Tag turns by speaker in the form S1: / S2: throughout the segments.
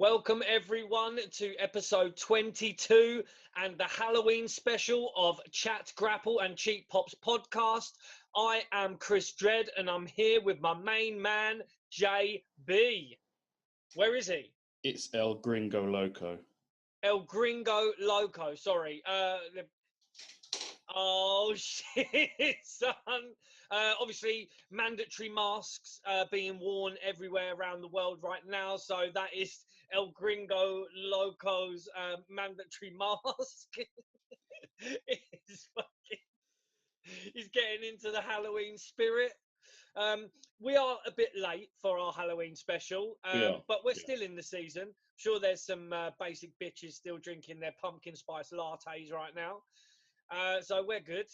S1: Welcome everyone to episode 22 and the Halloween special of Chat, Grapple and Cheap Pops podcast. I am Chris Dredd and I'm here with my main man, JB. Where is he?
S2: It's El Gringo Loco.
S1: El Gringo Loco, sorry. Oh shit, son. Obviously, mandatory masks being worn everywhere around the world right now. So that is El Gringo Loco's mandatory mask. He's getting into the Halloween spirit. We are a bit late for our Halloween special, but we're still in the season. Sure, there's some basic bitches still drinking their pumpkin spice lattes right now. So we're good.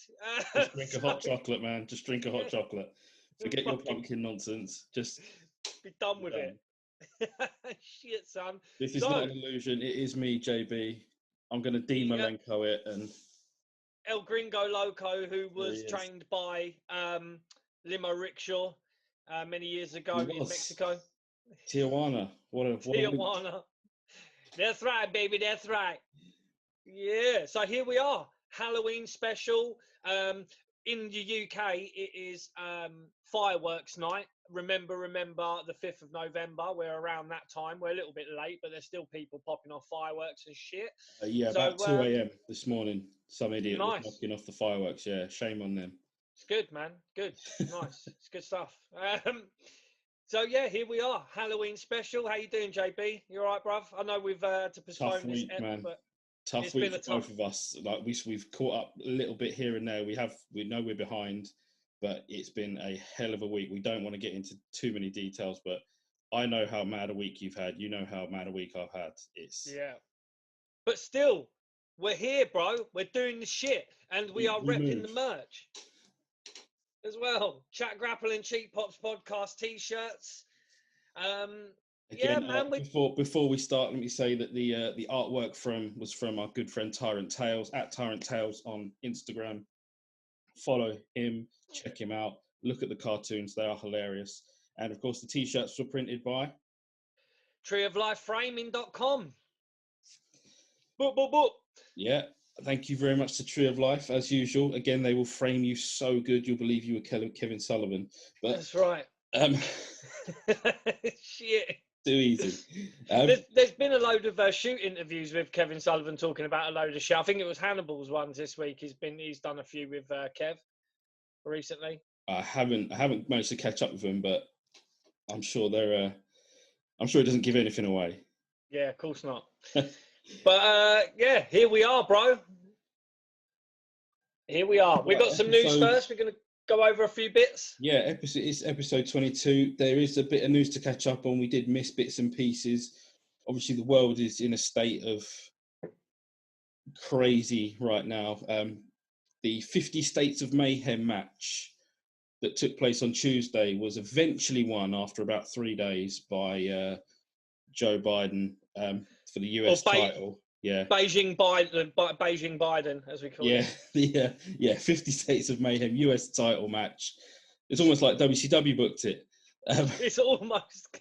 S2: Just drink a hot chocolate, man. Just drink a hot chocolate. Forget your pumpkin nonsense. Just
S1: be done with it. Shit, son.
S2: This is not an illusion. It is me, JB. I'm going to Malenko it. And
S1: El Gringo Loco, who was trained by Limo Rickshaw many years ago in Mexico.
S2: Tijuana.
S1: Tijuana. That's right, baby. That's right. Yeah. So here we are. Halloween special. In the UK, it is fireworks night. Remember the 5th of November. We're around that time. We're a little bit late, but there's still people popping off fireworks and shit.
S2: About 2 a.m. this morning. Some idiot was knocking off the fireworks. Yeah, shame on them.
S1: It's good, man. Good. Nice. It's good stuff. So, yeah, here we are. Halloween special. How you doing, JB? You all right, bruv? I know we've to postpone
S2: Tough week,
S1: this
S2: man.
S1: but
S2: tough week for both of us. Like we've caught up a little bit here and there. We know we're behind, but it's been a hell of a week. We don't want to get into too many details, but I know how mad a week you've had. You know how mad a week I've had.
S1: But still, we're here, bro. We're doing the shit, and we are repping the merch as well. Chat, Grapple and Cheap Pops podcast t-shirts.
S2: Again, before we start, let me say that the artwork was from our good friend Tyrant Tales at Tyrant Tales on Instagram. Follow him, check him out, look at the cartoons, they are hilarious. And of course the t-shirts were printed by
S1: treeoflifeframing.com. Boop, boop, boop.
S2: Yeah, thank you very much to Tree of Life as usual. Again, they will frame you so good you'll believe you were Kevin Sullivan. But
S1: that's right. Shit.
S2: Too easy.
S1: There's been a load of shoot interviews with Kevin Sullivan talking about a load of shit. I think it was Hannibal's ones this week. He's done a few with Kev recently.
S2: I haven't managed to catch up with him, but I'm sure I'm sure he doesn't give anything away.
S1: Yeah, of course not. But yeah, here we are, bro. Here we are. We've got some news first. We're gonna go over a few bits.
S2: Yeah, it's episode 22. There is a bit of news to catch up on. We did miss bits and pieces. Obviously, the world is in a state of crazy right now. The 50 States of Mayhem match that took place on Tuesday was eventually won after about 3 days by Joe Biden for the US title. Yeah,
S1: Beijing Biden, as we call it.
S2: Yeah, 50 States of Mayhem US title match. It's almost like WCW booked it.
S1: It's almost.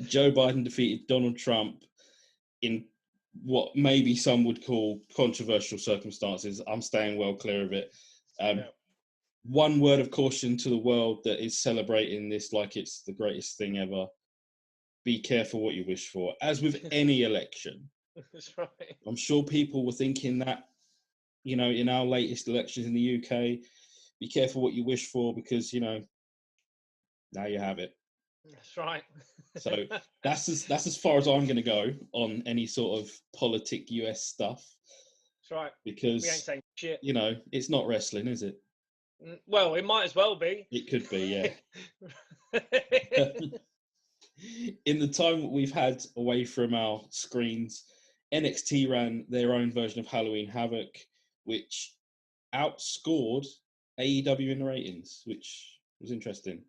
S2: Joe Biden defeated Donald Trump in what maybe some would call controversial circumstances. I'm staying well clear of it. One word of caution to the world that is celebrating this like it's the greatest thing ever. Be careful what you wish for. As with any election.
S1: That's right.
S2: I'm sure people were thinking that, in our latest elections in the UK, be careful what you wish for because, now you have it.
S1: That's right.
S2: So that's as far as I'm going to go on any sort of politic US stuff.
S1: That's right.
S2: Because,
S1: we ain't saying shit.
S2: It's not wrestling, is it?
S1: Well, it might as well be.
S2: It could be, yeah. In the time that we've had away from our screens, NXT ran their own version of Halloween Havoc, which outscored AEW in the ratings, which was interesting.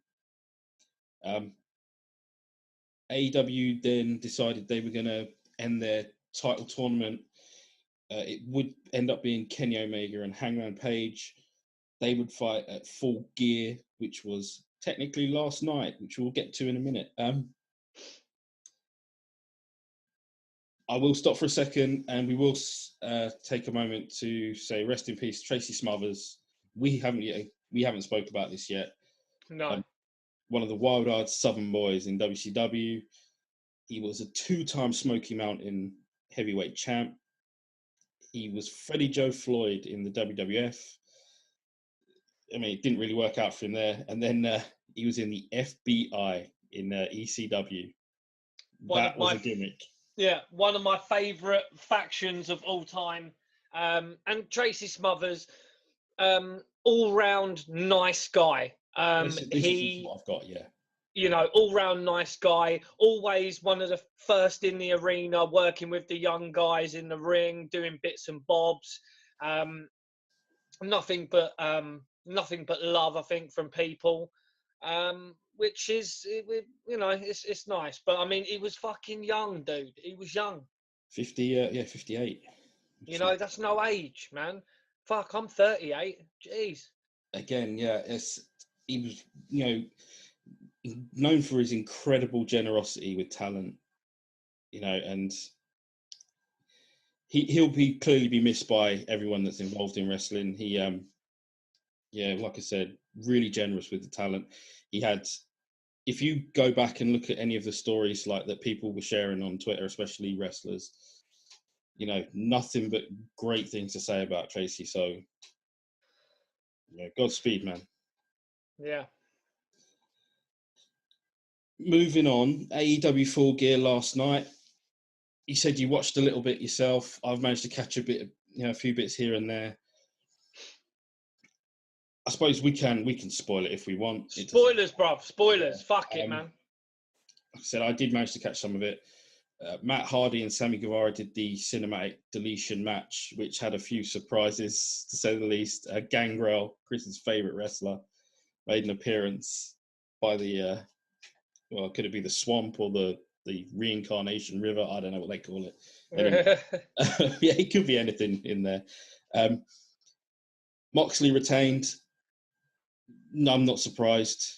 S2: AEW then decided they were going to end their title tournament. It would end up being Kenny Omega and Hangman Page. They would fight at Full Gear, which was technically last night, which we'll get to in a minute. I will stop for a second, and we will take a moment to say rest in peace, Tracy Smothers. We haven't spoke about this yet.
S1: No.
S2: One of the wild-eyed Southern boys in WCW. He was a 2-time Smoky Mountain heavyweight champ. He was Freddie Joe Floyd in the WWF. I mean, it didn't really work out for him there. And then he was in the FBI in ECW. That was a gimmick.
S1: Yeah, one of my favourite factions of all time. And Tracy Smothers, all-round nice guy.
S2: This is what I've got, yeah.
S1: You know, all-round nice guy. Always one of the first in the arena, working with the young guys in the ring, doing bits and bobs. Nothing but love, I think, from people. Which is, you know, it's nice. But I mean, he was fucking young, dude. He was young.
S2: 58.
S1: You know, that's no age, man. Fuck, I'm 38. Jeez.
S2: Again, yeah, he was, you know, known for his incredible generosity with talent. You know, and he'll clearly be missed by everyone that's involved in wrestling. He, like I said, really generous with the talent. He had. If you go back and look at any of the stories like that people were sharing on Twitter, especially wrestlers, you know, nothing but great things to say about Tracy. So, yeah, Godspeed, man.
S1: Yeah.
S2: Moving on, AEW Full Gear last night. You said you watched a little bit yourself. I've managed to catch a few bits here and there. I suppose we can spoil it if we want.
S1: Spoilers, bruv. Spoilers. Yeah. Fuck it, man.
S2: Like I said, I did manage to catch some of it. Matt Hardy and Sammy Guevara did the cinematic deletion match, which had a few surprises, to say the least. Gangrel, Chris's favourite wrestler, made an appearance by the, could it be the swamp or the reincarnation river? I don't know what they call it. Anyway, yeah, it could be anything in there. Moxley retained. No, I'm not surprised.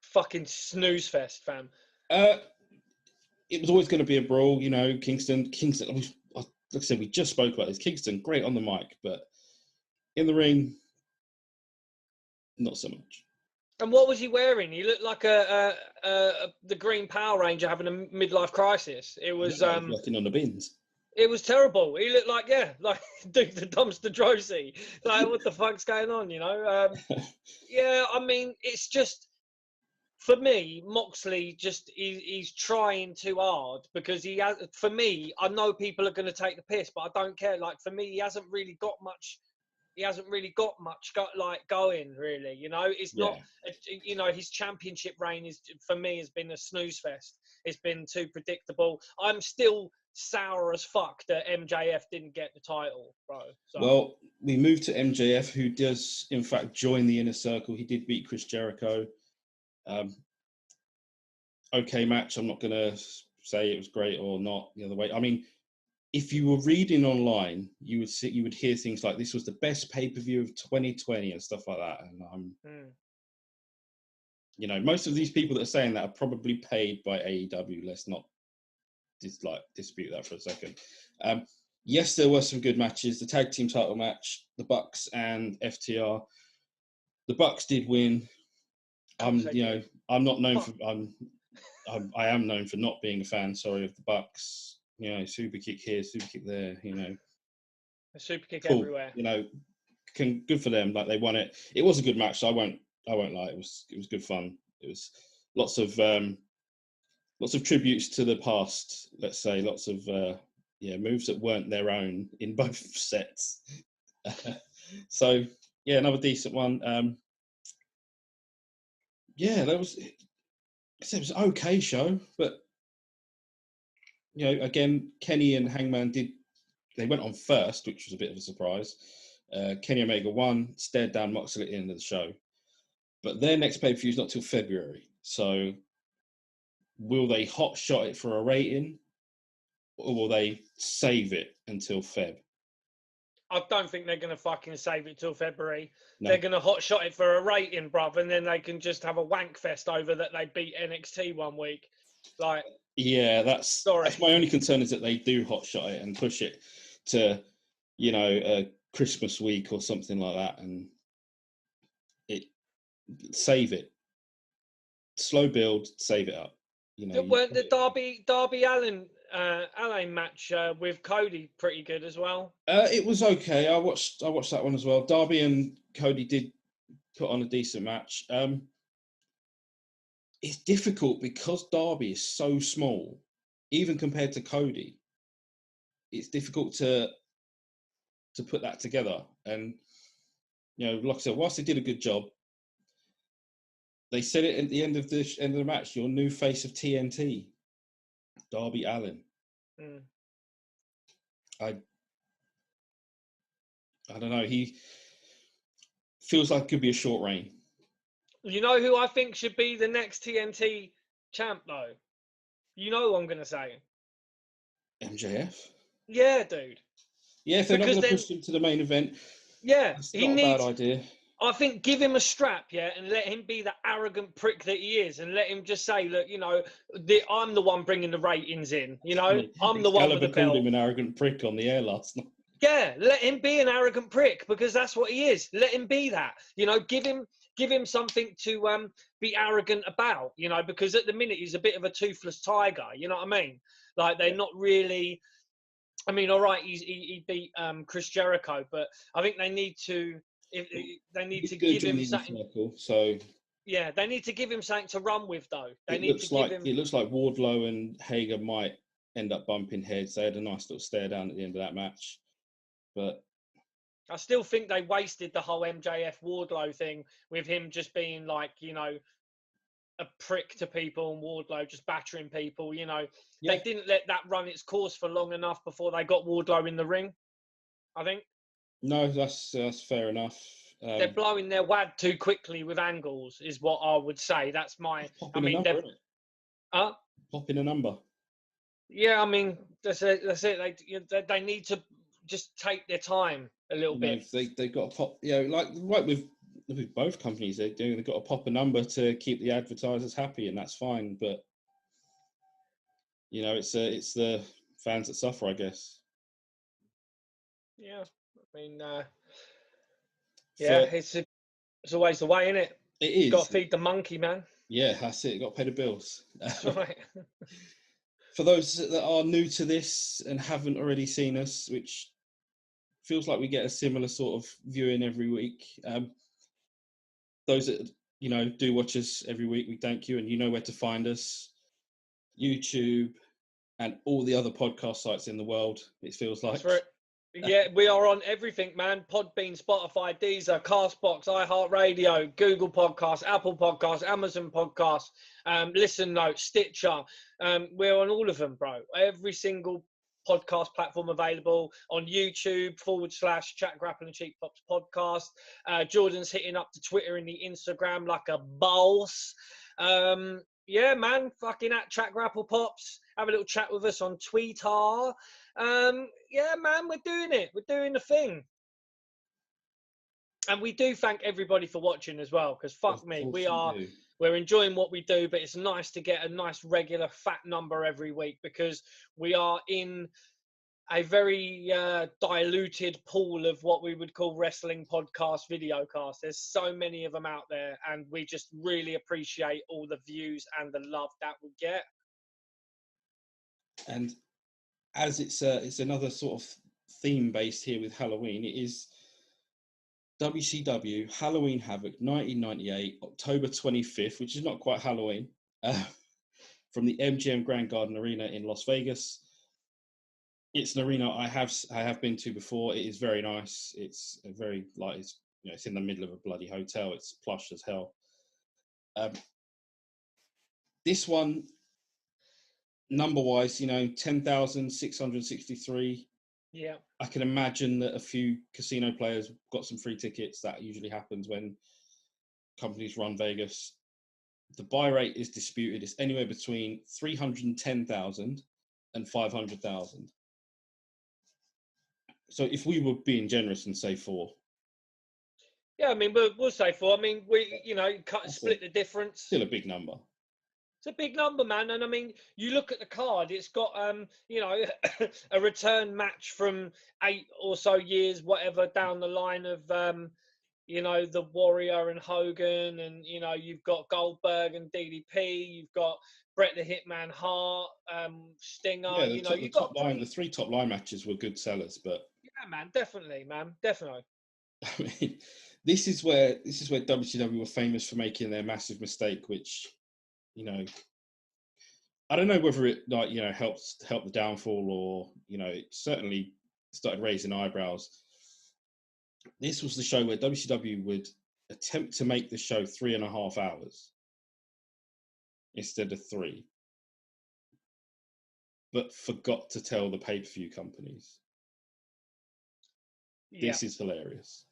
S1: Fucking snooze fest, fam.
S2: It was always going to be a brawl, you know. Kingston. Like I said, we just spoke about this. Kingston, great on the mic, but in the ring, not so much.
S1: And what was he wearing? He looked like the Green Power Ranger having a midlife crisis. It was
S2: working on the bins.
S1: It was terrible. He looked like Duke the Dumpster Drosy. Like, what the fuck's going on? You know? Yeah, I mean, it's just, for me, Moxley he's trying too hard because he has. For me, I know people are going to take the piss, but I don't care. Like, for me, he hasn't really got much. He hasn't really got much going, really. You know, it's not. You know, his championship reign for me has been a snooze fest. It's been too predictable. I'm still sour as fuck that MJF didn't get the title, bro. So.
S2: Well, we moved to MJF, who does in fact join the Inner Circle. He did beat Chris Jericho. Okay match. I'm not going to say it was great or not the other way. I mean, if you were reading online, you would hear things like this was the best pay-per-view of 2020 and stuff like that. And you know, most of these people that are saying that are probably paid by AEW. Let's not dispute that for a second. Yes, there were some good matches. The tag team title match, the Bucks and FTR. The Bucks did win. I'm not known for. I am known for not being a fan. Sorry, of the Bucks. You know, super kick here, super kick there. You know,
S1: a super kick everywhere.
S2: You know, good for them. Like, they won it. It was a good match. So I won't lie. It was good fun. It was lots of tributes to the past. Let's say lots of moves that weren't their own in both sets. So yeah, another decent one. That was. It was an okay show, but you know, again, Kenny and Hangman they went on first, which was a bit of a surprise. Kenny Omega won, stared down Moxley at the end of the show. But their next pay-per-view is not till February. So will they hot shot it for a rating, or will they save it until Feb?
S1: I don't think they're going to fucking save it till February. No. They're going to hot shot it for a rating, bruv, and then they can just have a wank fest over that they beat NXT one week. Like,
S2: Yeah, that's my only concern is that they do hotshot it and push it to, Christmas week or something like that, and save it. Slow build, save it up.
S1: Weren't the Darby Allin match with Cody pretty good as well?
S2: It was okay. I watched that one as well. Darby and Cody did put on a decent match. It's difficult because Darby is so small, even compared to Cody. It's difficult to put that together. And like I said, whilst they did a good job, they said it at the end of the match. Your new face of TNT, Darby Allin.
S1: Mm.
S2: I don't know. He feels like it could be a short reign.
S1: You know who I think should be the next TNT champ, though? You know who I'm going to say?
S2: MJF?
S1: Yeah, dude.
S2: Yeah, if they're not going to push him to the main event, it's not a bad idea.
S1: I think give him a strap, and let him be the arrogant prick that he is, and let him just say, look, I'm the one bringing the ratings in, I'm the one with the belt.
S2: Called him an arrogant prick on the air last night.
S1: Yeah, let him be an arrogant prick because that's what he is. Let him be that. Give him something to be arrogant about. Because at the minute he's a bit of a toothless tiger. You know what I mean? Like they're not really. I mean, all right, he beat Chris Jericho, but I think they need to. They need to give him something.
S2: So
S1: yeah, they need to give him something to run with, though.
S2: It looks like Wardlow and Hager might end up bumping heads. They had a nice little stare down at the end of that match. But
S1: I still think they wasted the whole MJF Wardlow thing with him just being like, a prick to people and Wardlow just battering people. They didn't let that run its course for long enough before they got Wardlow in the ring, I think.
S2: No, that's fair enough.
S1: They're blowing their wad too quickly with angles, is what I would say. That's my.
S2: I mean, popping a number.
S1: Yeah, I mean, that's it. They need to just take their time a little bit.
S2: They've got to pop. Like with both companies, they've got to pop a number to keep the advertisers happy, and that's fine. But it's the fans that suffer, I guess.
S1: Yeah, I mean, it's always the way, isn't it?
S2: It is.
S1: You've got to feed the monkey, man.
S2: Yeah, that's it. You've got to pay the bills.
S1: That's right.
S2: For those that are new to this and haven't already seen us, which feels like we get a similar sort of viewing every week. Those that do watch us every week, we thank you, and you know where to find us: YouTube and all the other podcast sites in the world. It feels like.
S1: That's right. Yeah, we are on everything, man. Podbean, Spotify, Deezer, Castbox, iHeartRadio, Google Podcasts, Apple Podcasts, Amazon Podcasts, Listen Note, Stitcher. We're on all of them, bro. Every single podcast platform available on YouTube /Chat Grapple and Cheap Pops podcast. Jordan's hitting up the Twitter and the Instagram like a boss. Yeah, man, fucking at Chat Grapple Pops. Have a little chat with us on Twitter. Yeah, man, we're doing it. We're doing the thing. And we do thank everybody for watching as well, because fuck me, we're enjoying what we do, but it's nice to get a nice regular fat number every week because we are in a very diluted pool of what we would call wrestling podcast, videocast. There's so many of them out there, and we just really appreciate all the views and the love that we get.
S2: And as it's another sort of theme based here with Halloween, it is WCW Halloween Havoc 1998, October 25th, which is not quite Halloween, from the MGM Grand Garden Arena in Las Vegas. It's an arena I have been to before. It is very nice. It's a very it's in the middle of a bloody hotel. It's plush as hell. This one, number-wise, 10,663.
S1: Yeah.
S2: I can imagine that a few casino players got some free tickets. That usually happens when companies run Vegas. The buy rate is disputed. It's anywhere between 310,000 and 500,000. So if we were being generous and say 4.
S1: Yeah, I mean, we'll say 4. I mean, we, split the difference.
S2: Still a big number.
S1: It's a big number, man. And I mean, you look at the card, it's got, you know, a return match from 8 or so years, whatever, down the line of, you know, the Warrior and Hogan, and, you know, you've got Goldberg and DDP, you've got Bret the Hitman Hart, Stinger,
S2: Yeah,
S1: you know, you've got
S2: the 3 top line matches were good sellers, but
S1: yeah, man, definitely, man, definitely.
S2: I mean, this is where WCW were famous for making their massive mistake, which, you know, I don't know whether it, like, you know, help the downfall, or, you know, it certainly started raising eyebrows. This was the show where WCW would attempt to make the show 3.5 hours instead of 3, but forgot to tell the pay-per-view companies.
S1: Yeah.
S2: This is hilarious.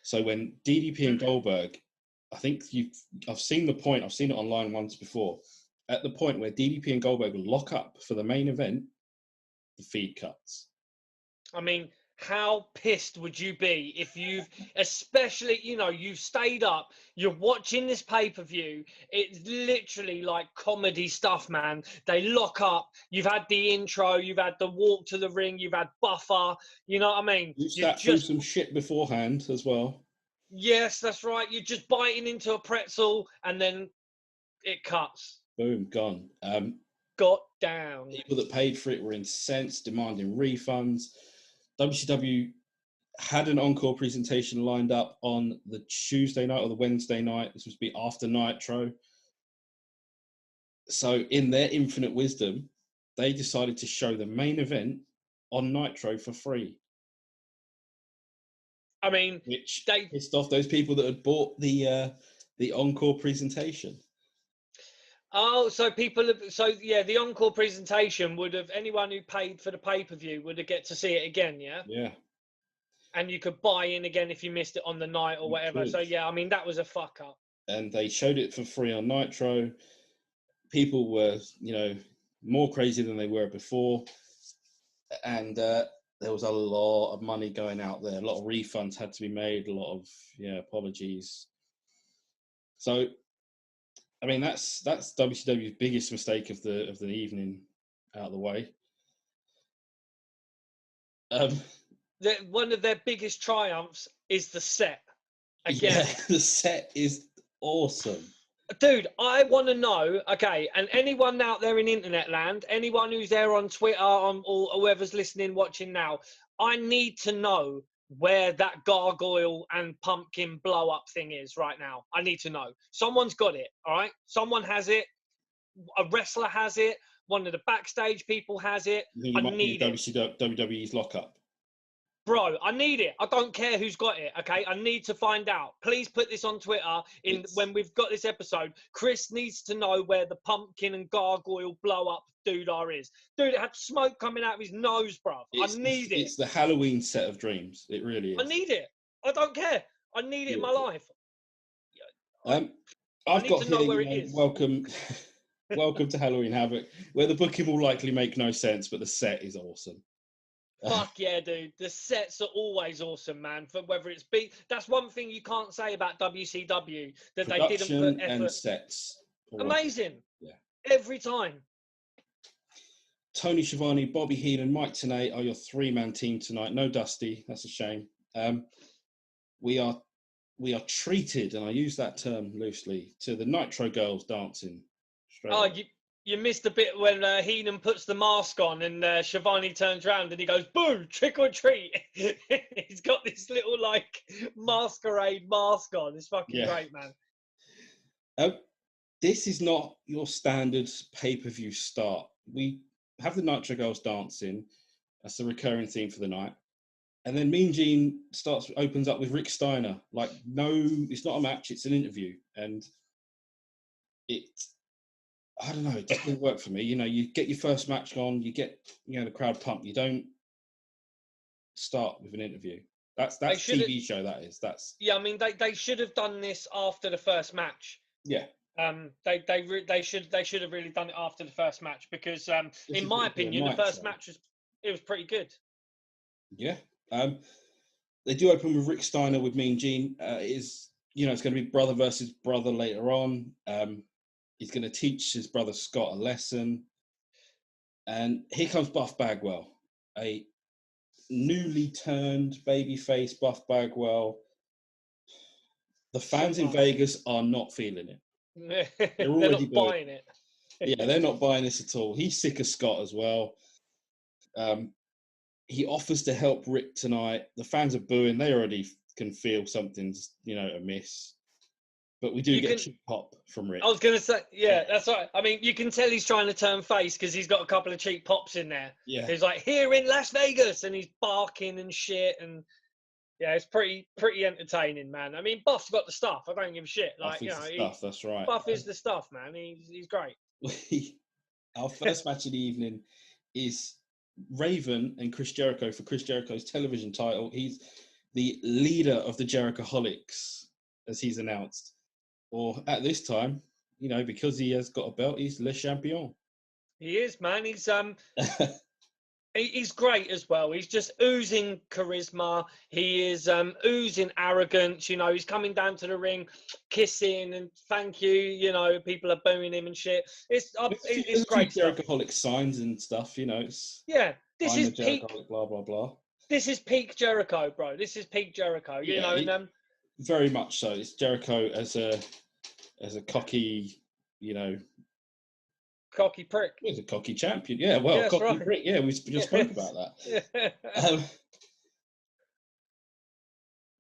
S2: So when DDP and Goldberg, I think I've seen the point, I've seen it online once before, at the point where DDP and Goldberg lock up for the main event, the feed cuts.
S1: I mean, how pissed would you be if you've, especially, you know, you've stayed up, you're watching this pay-per-view, it's literally like comedy stuff, man. They lock up, you've had the intro, you've had the walk to the ring, you've had Buffer, you know what I mean?
S2: You sat through some shit beforehand as well.
S1: Yes, that's right. You're just biting into a pretzel and then it cuts.
S2: Boom, gone.
S1: Got down.
S2: People that paid for it were incensed, demanding refunds. WCW had an encore presentation lined up on the Tuesday night or the Wednesday night. This was to be after Nitro. So in their infinite wisdom, they decided to show the main event on Nitro for free.
S1: I mean,
S2: which pissed off those people that had bought the encore presentation.
S1: Oh, so the encore presentation would have, anyone who paid for the pay-per-view would have get to see it again, yeah?
S2: Yeah.
S1: And you could buy in again if you missed it on the night or whatever. So, yeah, I mean, that was a fuck up.
S2: And they showed it for free on Nitro. People were, you know, more crazy than they were before. And there was a lot of money going out there. A lot of refunds had to be made. A lot of, apologies. So, I mean, that's WCW's biggest mistake of the evening out of the way.
S1: One of their biggest triumphs is the set. Again.
S2: Yeah, the set is awesome.
S1: Dude, I want to know, okay, and anyone out there in internet land, anyone who's there on Twitter or whoever's listening, watching now, I need to know where that gargoyle and pumpkin blow up thing is right now. I need to know. Someone's got it, all right? Someone has it. A wrestler has it. One of the backstage people has it. I need it.
S2: WWE's lockup.
S1: Bro, I need it. I don't care who's got it, okay? I need to find out. Please put this on Twitter when we've got this episode. Chris needs to know where the pumpkin and gargoyle blow-up doodah is. Dude, it had smoke coming out of his nose, bro. I need it.
S2: It's the Halloween set of dreams. It really is.
S1: I need it. I don't care. I need it in my life.
S2: I've got to know where it is. Welcome to Halloween Havoc, where the booking will likely make no sense, but the set is awesome.
S1: Fuck yeah, dude. The sets are always awesome, man. For whether it's that's one thing you can't say about WCW, that
S2: Production
S1: they didn't put effort.
S2: And sets.
S1: Amazing.
S2: Yeah.
S1: Every time.
S2: Tony Schiavone, Bobby Heenan, Mike Tenay are your 3-man team tonight. No Dusty. That's a shame. We are treated, and I use that term loosely, to the Nitro Girls dancing.
S1: You missed a bit when Heenan puts the mask on and Schiavone turns around and he goes, boo, trick or treat. He's got this little, masquerade mask on. It's fucking great, man.
S2: This is not your standard pay-per-view start. We have the Nitro Girls dancing. That's the recurring theme for the night. And then Mean Gene opens up with Rick Steiner. It's not a match, it's an interview. And I don't know, it just didn't work for me. You get your first match on, you get the crowd pumped. You don't start with an interview. That's TV show, that is.
S1: Yeah, I mean they should have done this after the first match.
S2: Yeah.
S1: They should have really done it after the first match because in my opinion the first match was pretty good.
S2: Yeah. They do open with Rick Steiner with Mean Gene. It's going to be brother versus brother later on. He's going to teach his brother Scott a lesson. And here comes Buff Bagwell, a newly turned babyface Buff Bagwell. The fans in Vegas are not feeling it.
S1: They're not buying it.
S2: Yeah, they're not buying this at all. He's sick of Scott as well. He offers to help Rick tonight. The fans are booing. They already can feel something's, amiss. But we do get a cheap pop from Rick.
S1: I was going to say, yeah, that's right. I mean, you can tell he's trying to turn face because he's got a couple of cheap pops in there.
S2: Yeah.
S1: He's like, here in Las Vegas, and he's barking and shit. And yeah, it's pretty entertaining, man. I mean, Buff's got the stuff. I don't give a shit.
S2: Buff is the stuff, that's right.
S1: Buff is the stuff, man. He's great.
S2: Our first match of the evening is Raven and Chris Jericho for Chris Jericho's television title. He's the leader of the Jerichoholics, as he's announced. Or at this time, because he has got a belt, he's Le Champion.
S1: He is, man. He's great as well. He's just oozing charisma. He is oozing arrogance. He's coming down to the ring, kissing and thank you. People are booing him and shit. It's great.
S2: Jerichoholic signs and stuff. It's
S1: This is peak.
S2: Blah blah blah.
S1: This is peak Jericho, bro. This is peak Jericho.
S2: Very much so. It's Jericho as a cocky,
S1: cocky prick.
S2: He's a cocky champion. Yeah, well, cocky
S1: right.
S2: prick. Yeah, we just spoke about that.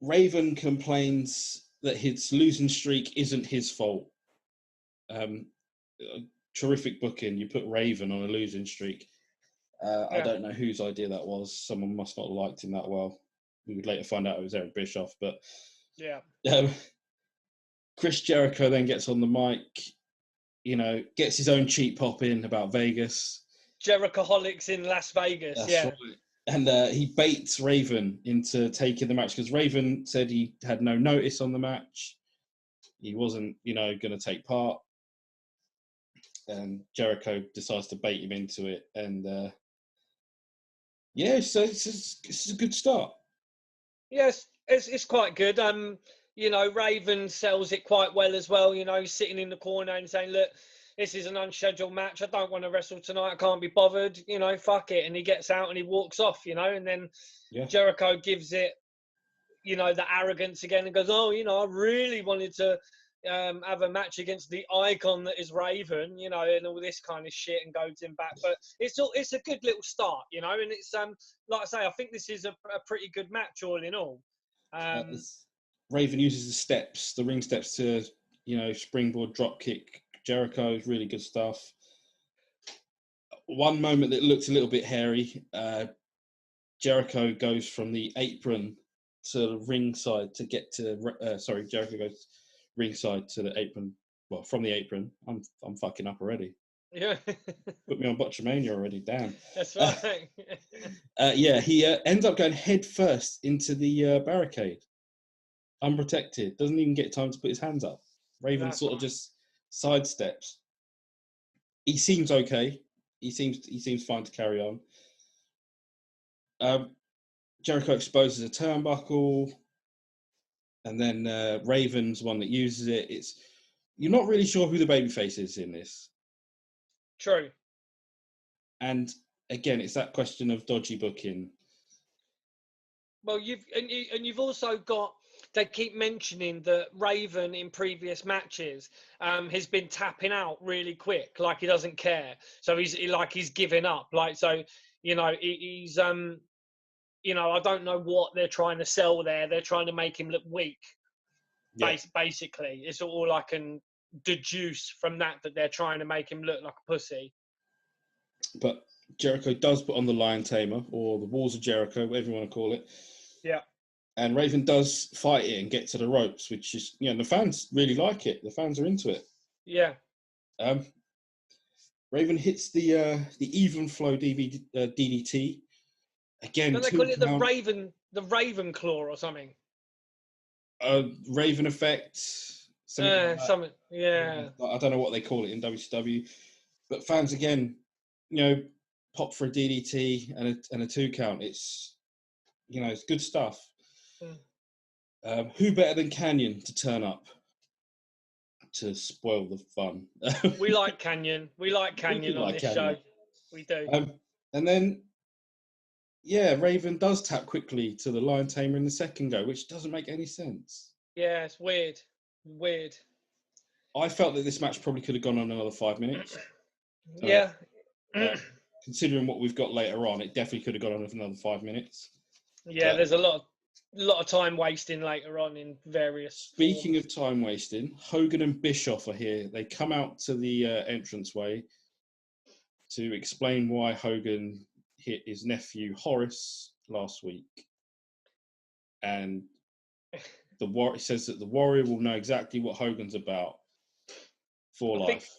S2: Raven complains that his losing streak isn't his fault. Terrific booking. You put Raven on a losing streak. I don't know whose idea that was. Someone must not have liked him that well. We would later find out it was Eric Bischoff, but
S1: yeah.
S2: Chris Jericho then gets on the mic, gets his own cheap pop in about Vegas.
S1: Jerichoholics in Las Vegas,
S2: That's right. And he baits Raven into taking the match because Raven said he had no notice on the match. He wasn't, going to take part. And Jericho decides to bait him into it. And so it's a good start.
S1: Yes, it's quite good. Raven sells it quite well as well. He's sitting in the corner and saying, look, this is an unscheduled match. I don't want to wrestle tonight. I can't be bothered. Fuck it. And he gets out and he walks off, and then Jericho gives it, the arrogance again and goes, oh, I really wanted to have a match against the icon that is Raven, and all this kind of shit and goes in back. But it's a good little start, and it's, like I say, I think this is a pretty good match all in all.
S2: Raven uses the ring steps to, springboard drop kick Jericho. Is really good stuff. One moment that looks a little bit hairy, Jericho goes from the apron to the ringside to get to, Jericho goes ringside to the apron. Well, from the apron. I'm fucking up already.
S1: Yeah.
S2: Put me on Botchamania already, damn.
S1: That's right.
S2: He ends up going head first into the barricade. Unprotected, doesn't even get time to put his hands up. Raven of just sidesteps. He seems okay. He seems fine to carry on. Jericho exposes a turnbuckle, and then Raven's one that uses it. You're not really sure who the babyface is in this.
S1: True.
S2: And again, it's that question of dodgy booking.
S1: Well, you've also got. They keep mentioning that Raven in previous matches has been tapping out really quick, like he doesn't care. So he's giving up. He's I don't know what they're trying to sell there. They're trying to make him look weak. Yeah. Basically, it's all I can deduce from that they're trying to make him look like a pussy.
S2: But Jericho does put on the Lion Tamer, or the Walls of Jericho, whatever you want to call it.
S1: Yeah.
S2: And Raven does fight it and get to the ropes, which is, the fans really like it. The fans are into it.
S1: Yeah.
S2: Raven hits the even flow DDT. Again,
S1: don't they call it the Raven Claw or something?
S2: Raven effect.
S1: Something. Yeah.
S2: I don't know what they call it in WCW, but fans again, pop for a DDT and a 2 count. It's it's good stuff. Who better than Canyon to turn up? to spoil the fun.
S1: We like Canyon. We like Canyon on this show. We do.
S2: And then, yeah, Raven does tap quickly to the Lion Tamer in the second go, which doesn't make any sense.
S1: Yeah, it's weird. Weird.
S2: I felt that this match probably could have gone on another 5 minutes.
S1: Yeah.
S2: Considering what we've got later on, it definitely could have gone on for another 5 minutes.
S1: Yeah, there's a lot of time wasting later on in various.
S2: Speaking of time wasting, Hogan and Bischoff are here. They come out to the entranceway to explain why Hogan hit his nephew Horace last week, and it says that the Warrior will know exactly what Hogan's about for life.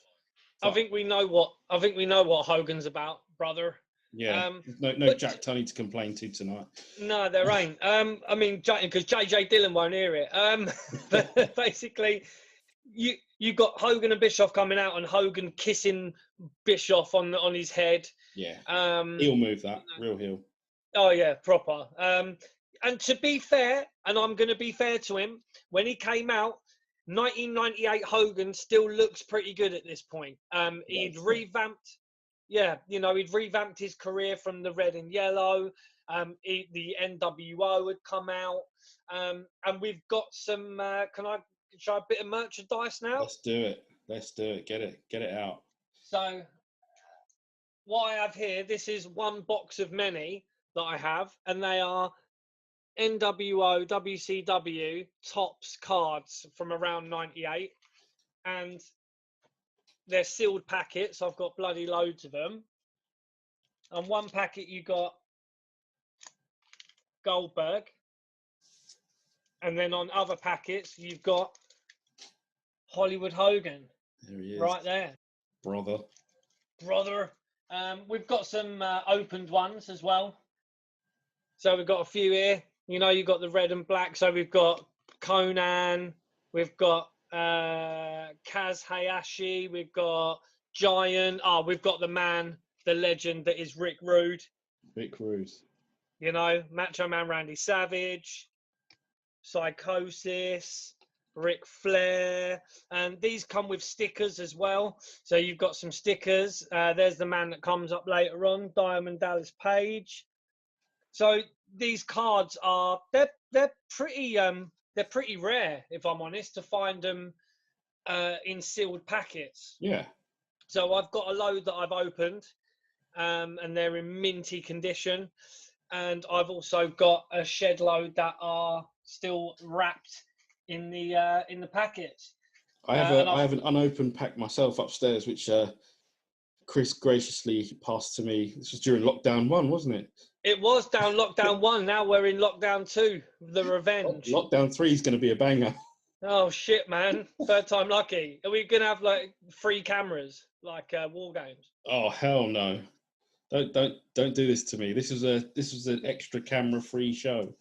S1: I think we know what Hogan's about, brother.
S2: Yeah, no Jack Tunney to complain to tonight.
S1: No, there ain't. I mean, because JJ Dillon won't hear it. But basically, you got Hogan and Bischoff coming out, and Hogan kissing Bischoff on his head.
S2: Yeah, heel move, that real heel.
S1: Oh yeah, proper. And to be fair, and I'm going to be fair to him, when he came out, 1998 Hogan still looks pretty good at this point. He'd revamped. Yeah, he'd revamped his career from the red and yellow. The NWO had come out, and we've got some. Can I show a bit of merchandise now?
S2: Let's do it. Get it out.
S1: So, what I have here, this is one box of many that I have, and they are NWO, WCW tops cards from around '98, and they're sealed packets. I've got bloody loads of them. On one packet, you got Goldberg. And then on other packets, you've got Hollywood Hogan.
S2: There he is.
S1: Right there.
S2: Brother.
S1: We've got some opened ones as well. So we've got a few here. You've got the red and black. So we've got Conan. We've got Kaz Hayashi, we've got Giant. We've got the man, the legend that is Rick Rude. Macho Man Randy Savage, Psychosis, Ric Flair, and these come with stickers as well. So you've got some stickers. There's the man that comes up later on, Diamond Dallas Page. So these cards they're pretty rare, if I'm honest, to find them in sealed packets.
S2: Yeah.
S1: So I've got a load that I've opened, and they're in minty condition. And I've also got a shed load that are still wrapped in the packets.
S2: I have an unopened pack myself upstairs, which Chris graciously passed to me. This was during lockdown 1, wasn't it?
S1: It was down lockdown 1. Now we're in lockdown 2. The revenge.
S2: Lockdown 3 is going to be a banger.
S1: Oh shit, man! Third time lucky. Are we gonna have like free cameras, like war games?
S2: Oh hell no! Don't do this to me. This was an extra camera free show.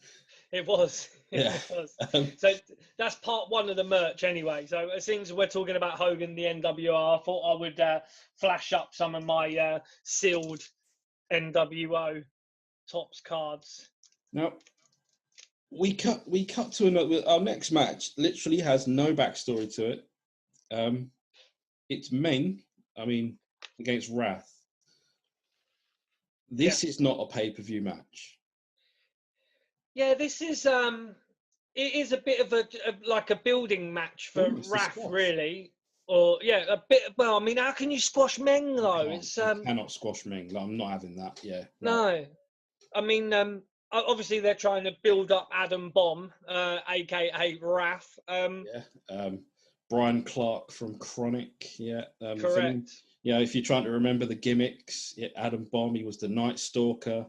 S1: It was.
S2: Yeah.
S1: It was. So that's part 1 of the merch anyway. So as soon as we're talking about Hogan, the NWO, I thought I would flash up some of my sealed NWO tops cards.
S2: Now, we cut to another. Our next match literally has no backstory to it. It's Meng, against Wrath. This is not a pay-per-view match.
S1: Yeah, this is it is a bit of a building match for Wrath, really. Or a bit. Well, how can you squash Meng though?
S2: You cannot squash Meng. I'm not having that. Yeah.
S1: No. Obviously they're trying to build up Adam Bomb, aka Wrath.
S2: Brian Clark from Chronic. Yeah.
S1: Correct.
S2: If you're trying to remember the gimmicks, Adam Bomb, he was the Night Stalker.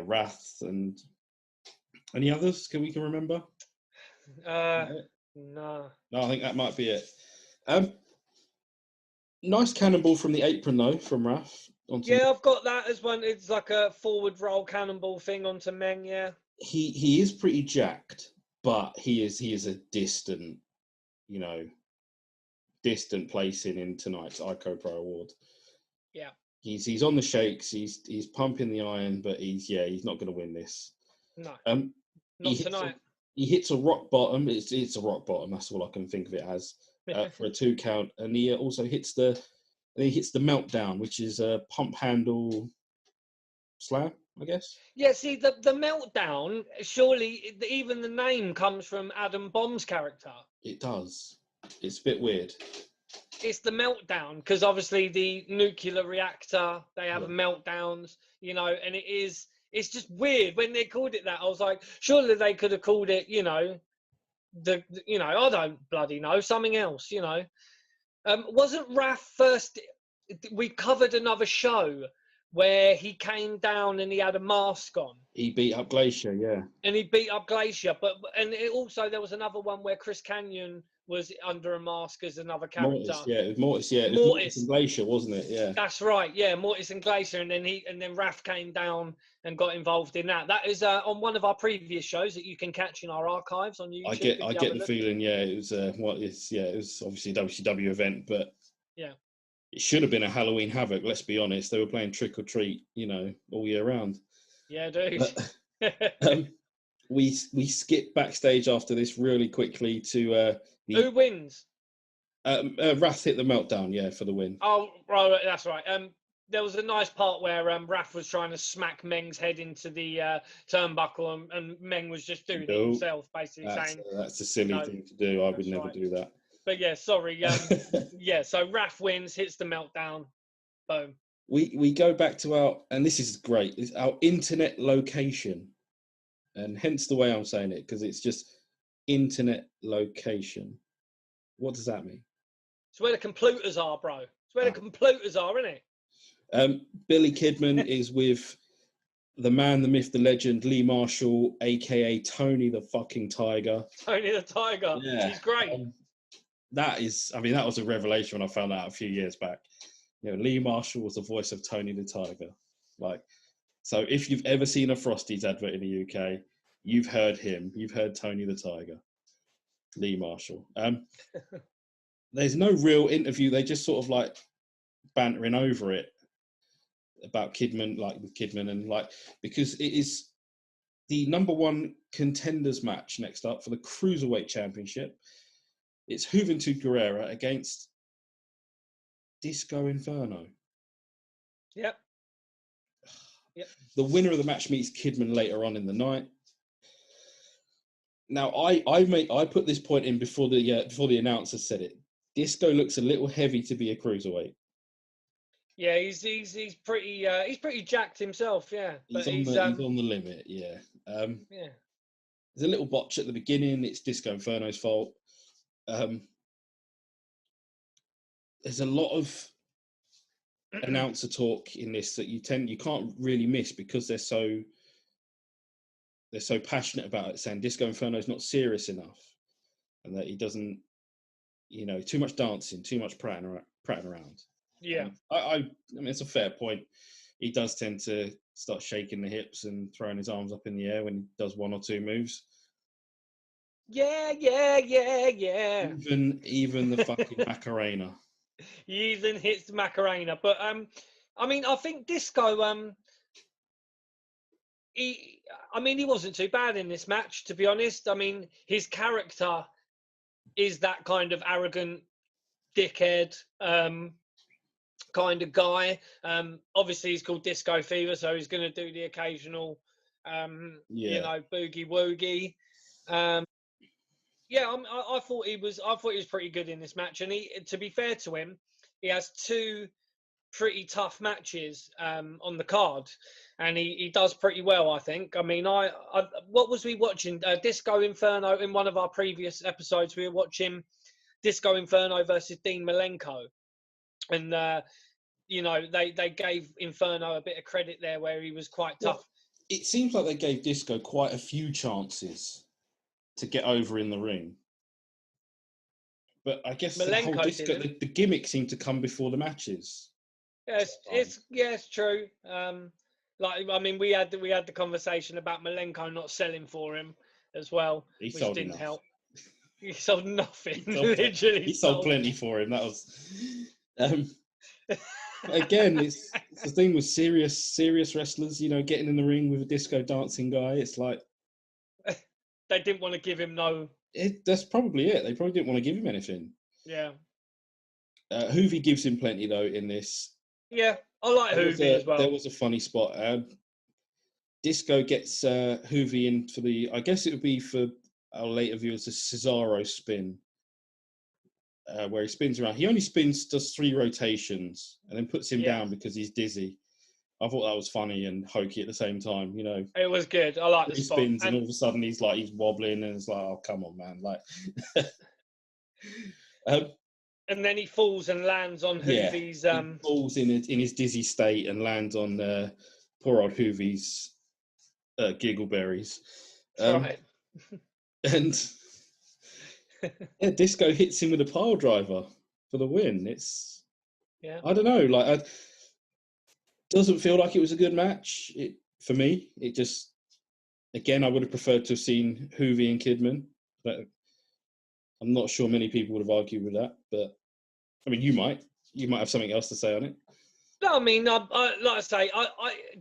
S2: Wrath, and any others we can remember?
S1: No,
S2: I think that might be it. Nice cannonball from the apron though, from Wrath.
S1: I've got that as one. It's like a forward roll cannonball thing onto Meng. Yeah,
S2: he is pretty jacked, but he is a distant placing in tonight's ICO Pro Award.
S1: Yeah.
S2: He's on the shakes. He's pumping the iron, but he's not going to win this.
S1: No, not tonight.
S2: he hits a rock bottom. It's a rock bottom. That's all I can think of it as for a 2 count. And he also hits the meltdown, which is a pump handle slam, I guess.
S1: Yeah, see, the meltdown, surely even the name comes from Adam Bomb's character.
S2: It does. It's a bit weird.
S1: It's the meltdown, because obviously the nuclear reactor, they have
S2: Yeah.
S1: meltdowns, you know, and it's just weird when they called it that. I was like, surely they could have called it, you know, I don't bloody know, something else, you know. Wasn't Raph first? We covered another show where he came down and he had a mask on.
S2: He beat up Glacier, yeah.
S1: And he beat up Glacier, there was another one where Chris Canyon was under a mask as another character.
S2: Mortis, yeah, it was Mortis, yeah. It was Mortis and Glacier, wasn't it? Yeah.
S1: That's right, yeah, Mortis and Glacier, and then Raph came down and got involved in that. That is on one of our previous shows that you can catch in our archives on YouTube.
S2: I get the feeling, yeah, it was it was obviously a WCW event, but
S1: yeah,
S2: it should have been a Halloween Havoc. Let's be honest, they were playing Trick or Treat, you know, all year round.
S1: Yeah, dude.
S2: We skip backstage after this really quickly to
S1: who wins?
S2: Wrath hit the meltdown, yeah, for the win.
S1: Oh, right, that's right. There was a nice part where Wrath was trying to smack Meng's head into the turnbuckle, and Meng was just doing it himself, basically saying
S2: that's a silly thing to do. I would never do that.
S1: But yeah, sorry. Yeah, so Wrath wins, hits the meltdown. Boom.
S2: We go back to and this is great, it's our internet location. And hence the way I'm saying it, because it's just internet location. What does that mean?
S1: It's where the computers are, bro. It's where the computers are, isn't
S2: it? Billy Kidman is with the man, the myth, the legend, Lee Marshall, a.k.a. Tony the fucking Tiger.
S1: Tony the Tiger. Yeah. He's great.
S2: That was a revelation when I found out a few years back. You know, Lee Marshall was the voice of Tony the Tiger. So if you've ever seen a Frosties advert in the UK, you've heard him. You've heard Tony the Tiger, Lee Marshall. There's no real interview. They just sort of bantering over it about Kidman, with Kidman, and because it is the #1 contenders match next up for the Cruiserweight Championship. It's Juventud Guerrera against Disco Inferno.
S1: Yep.
S2: The winner of the match meets Kidman later on in the night. Now, I put this point in before the announcer said it. Disco looks a little heavy to be a cruiserweight.
S1: Yeah, he's pretty jacked himself. Yeah,
S2: he's on the limit. Yeah.
S1: Yeah.
S2: There's a little botch at the beginning. It's Disco Inferno's fault. There's a lot of announcer talk in this that you can't really miss because they're so passionate about it, saying Disco Inferno is not serious enough, and that he doesn't, too much dancing, too much prattling around.
S1: Yeah,
S2: I mean it's a fair point. He does tend to start shaking the hips and throwing his arms up in the air when he does one or two moves.
S1: Yeah.
S2: Even the fucking Macarena.
S1: He even hits the Macarena, but I think Disco he wasn't too bad in this match, to be honest. I mean, his character is that kind of arrogant dickhead kind of guy. Obviously he's called Disco Fever, so he's going to do the occasional boogie woogie. I thought he was pretty good in this match, and to be fair to him, he has two pretty tough matches on the card, and he does pretty well, I think. I mean, what was we watching? Disco Inferno. In one of our previous episodes, we were watching Disco Inferno versus Dean Malenko, and they gave Inferno a bit of credit there where he was quite tough.
S2: It seems like they gave Disco quite a few chances to get over in the ring, but I guess the gimmick seemed to come before the matches.
S1: Yes, it's true. We had the conversation about Malenko not selling for him as well, which didn't help. He sold nothing.
S2: He sold plenty for him. That was again. It's the thing with serious wrestlers. Getting in the ring with a disco dancing guy. It's like
S1: They didn't want to give him no.
S2: That's probably it. They probably didn't want to give him anything.
S1: Yeah.
S2: Hoovy gives him plenty though in this.
S1: Yeah, I like Hoovy as well.
S2: There was a funny spot. Disco gets Hoovy in for the. I guess it would be for our later viewers, a Cesaro spin, where he spins around. He only does 3 rotations, and then puts him down because he's dizzy. I thought that was funny and hokey at the same time. You know,
S1: it was good. I like the spot.
S2: Spins, and all of a sudden he's wobbling, and it's like, oh come on, man! Like,
S1: and then he falls and lands on Hoovy's.
S2: He falls in his dizzy state and lands on poor old Hoovy's giggleberries.
S1: Right.
S2: And Disco hits him with a pile driver for the win. It's I don't know, like doesn't feel like it was a good match. For me, it just, again, I would have preferred to have seen Hoovy and Kidman, but I'm not sure many people would have argued with that. But I mean, you might have something else to say on it.
S1: No, I mean, like I say,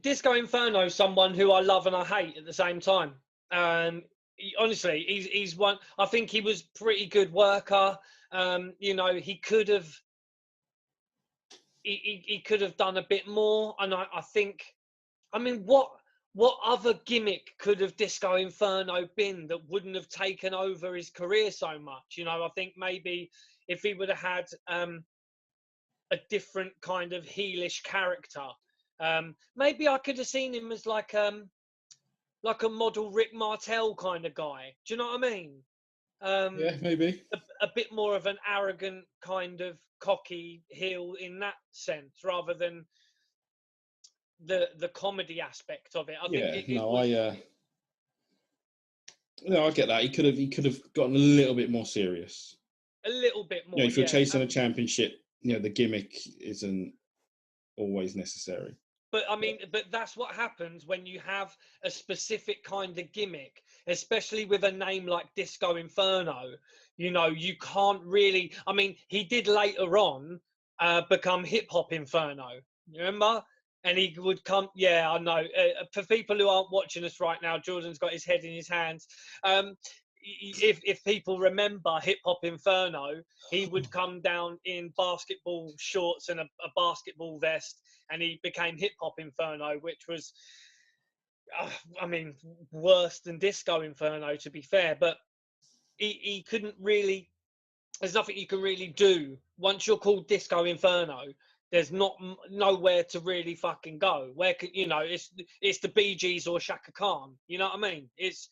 S1: Disco Inferno is someone who I love and I hate at the same time. Honestly, he's one. I think he was pretty good worker. You know, he could have. He could have done a bit more, and I think, I mean, what other gimmick could have Disco Inferno been that wouldn't have taken over his career so much? You know, I think maybe if he would have had a different kind of heelish character, maybe I could have seen him as like a model Rick Martel kind of guy. Do you know what I mean?
S2: Yeah, maybe
S1: a bit more of an arrogant kind of cocky heel in that sense, rather than the comedy aspect of it. I get that. He could have gotten a little bit more serious. A little bit more.
S2: You know, if you're chasing a championship, you know, the gimmick isn't always necessary.
S1: But I mean, but that's what happens when you have a specific kind of gimmick, especially with a name like Disco Inferno. You know, you can't really. I mean, he did later on become Hip Hop Inferno. You remember? And he would come. Yeah, I know. For people who aren't watching us right now, Jordan's got his head in his hands. If people remember Hip Hop Inferno, he would come down in basketball shorts and a basketball vest, and he became Hip Hop Inferno, which was, I mean, worse than Disco Inferno, to be fair. But he couldn't really. There's nothing you can really do once you're called Disco Inferno. There's nowhere to really fucking go. Where can you know? It's the Bee Gees or Shaka Khan. You know what I mean? It's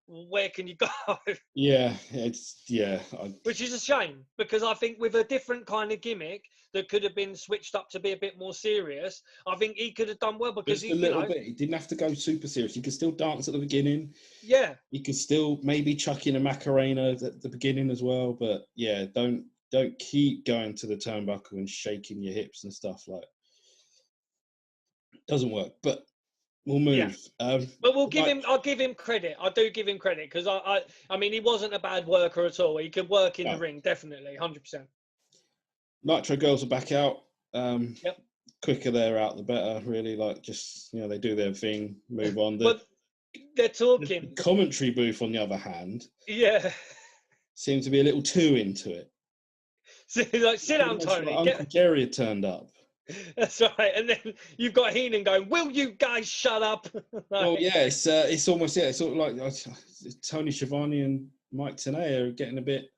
S1: where can you go?
S2: Yeah,
S1: Which is a shame, because I think with a different kind of gimmick that could have been switched up to be a bit more serious, I think he could have done well, because
S2: just a little bit. He didn't have to go super serious. He could still dance at the beginning.
S1: Yeah.
S2: He could still maybe chuck in a Macarena at the beginning as well. But yeah, don't keep going to the turnbuckle and shaking your hips and stuff like. Doesn't work. But we'll move.
S1: Yeah. But we'll give him. I'll give him credit. I do give him credit, because I mean, he wasn't a bad worker at all. He could work in the ring, definitely, 100%.
S2: Nitro Girls are back out.
S1: Yep.
S2: Quicker they're out, the better. Really, like, just, you know, they do their thing, move on.
S1: But they're talking.
S2: The commentary booth, on the other hand, seems to be a little too into it.
S1: So, like, sit down, Tony.
S2: Uncle Jerry had turned up.
S1: That's right, and then you've got Heenan going, "Will you guys shut up?"
S2: Well, yeah, it's almost it's sort of like Tony Schiavone and Mike Tenay are getting a bit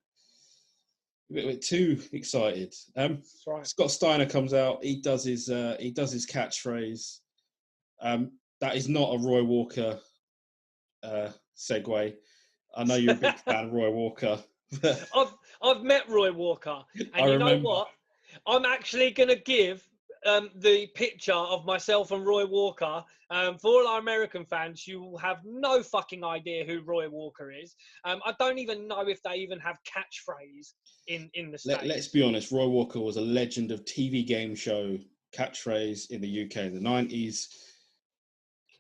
S2: too excited.
S1: That's right.
S2: Scott Steiner comes out. He does his catchphrase. That is not a Roy Walker segue. I know you're a big fan of Roy Walker.
S1: I've met Roy Walker, and you know what? I'm actually going to give the picture of myself and Roy Walker. For all our American fans, you will have no fucking idea who Roy Walker is. I don't even know if they even have catchphrase in the States.
S2: Let's be honest, Roy Walker was a legend of TV game show catchphrase in the UK in the 90s.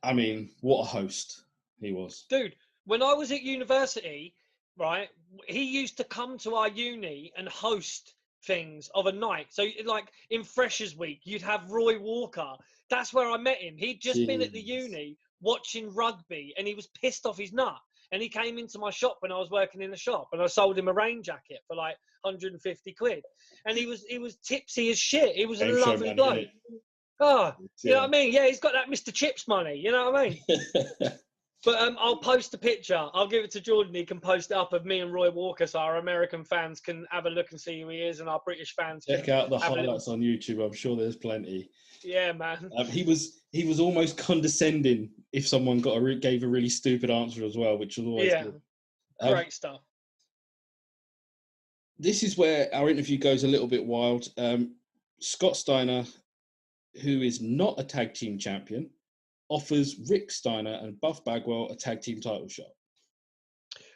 S2: I mean, what a host he was.
S1: Dude, when I was at university, right, he used to come to our uni and host things of a night. So, like, in Freshers Week, you'd have Roy Walker. That's where I met him. He'd just been at the uni watching rugby, and he was pissed off his nut. and he came into my shop when I was working in the shop, and I sold him a rain jacket for like 150 quid, and he was tipsy as shit. He was a
S2: Game show
S1: lovely
S2: man,
S1: bloke.
S2: innit?
S1: Oh, you know
S2: Yeah.
S1: what I mean? Yeah, he's got that Mr. Chips money. You know what I mean? But I'll post a picture. I'll give it to Jordan. He can post it up of me and Roy Walker, so our American fans can have a look and see who he is, and our British fans
S2: Check
S1: can
S2: out the
S1: have
S2: highlights on YouTube. I'm sure there's plenty.
S1: Yeah, man.
S2: He was almost condescending if someone gave a really stupid answer as well, which was always good.
S1: Great stuff.
S2: This is where our interview goes a little bit wild. Scott Steiner, who is not a tag team champion, offers Rick Steiner and Buff Bagwell a tag team title shot.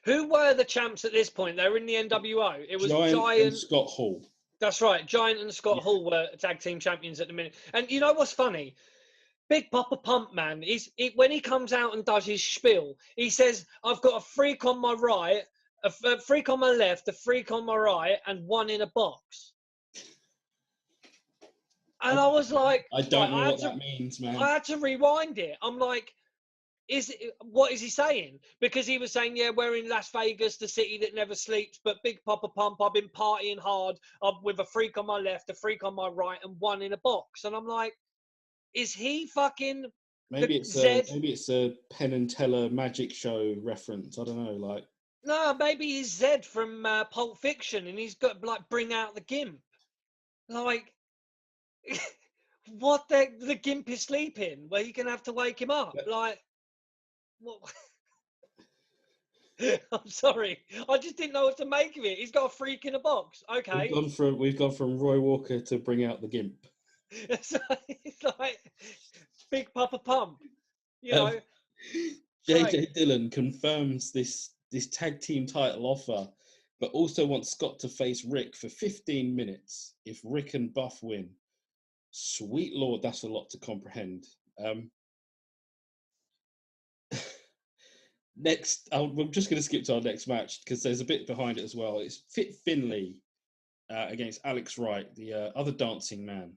S1: Who were the champs at this point? They were in the NWO. It was Giant
S2: and Scott Hall.
S1: That's right. Giant and Scott Hall were tag team champions at the minute. And you know what's funny? Big Papa Pump, man, when he comes out and does his spiel, he says, I've got a freak on my right, a freak on my left, a freak on my right, and one in a box. And I was like,
S2: I don't know what that means, man.
S1: I had to rewind it. I'm like, what is he saying? Because he was saying, yeah, we're in Las Vegas, the city that never sleeps, but Big Papa Pump, I've been partying hard with a freak on my left, a freak on my right, and one in a box. And I'm like, is he fucking
S2: maybe it's a Penn and Teller magic show reference. I don't know, like.
S1: No, maybe he's Zed from Pulp Fiction, and he's got like bring out the gimp. Like, what the gimp is sleeping? Where you gonna have to wake him up? Like, what? I'm sorry, I just didn't know what to make of it. He's got a freak in a box. Okay,
S2: we've gone from Roy Walker to bring out the gimp.
S1: It's like Big Papa Pump, you know.
S2: JJ Dillon confirms this tag team title offer, but also wants Scott to face Rick for 15 minutes if Rick and Buff win. Sweet Lord, that's a lot to comprehend. Next, I'm just going to skip to our next match because there's a bit behind it as well. It's Fit Finlay against Alex Wright, the other dancing man.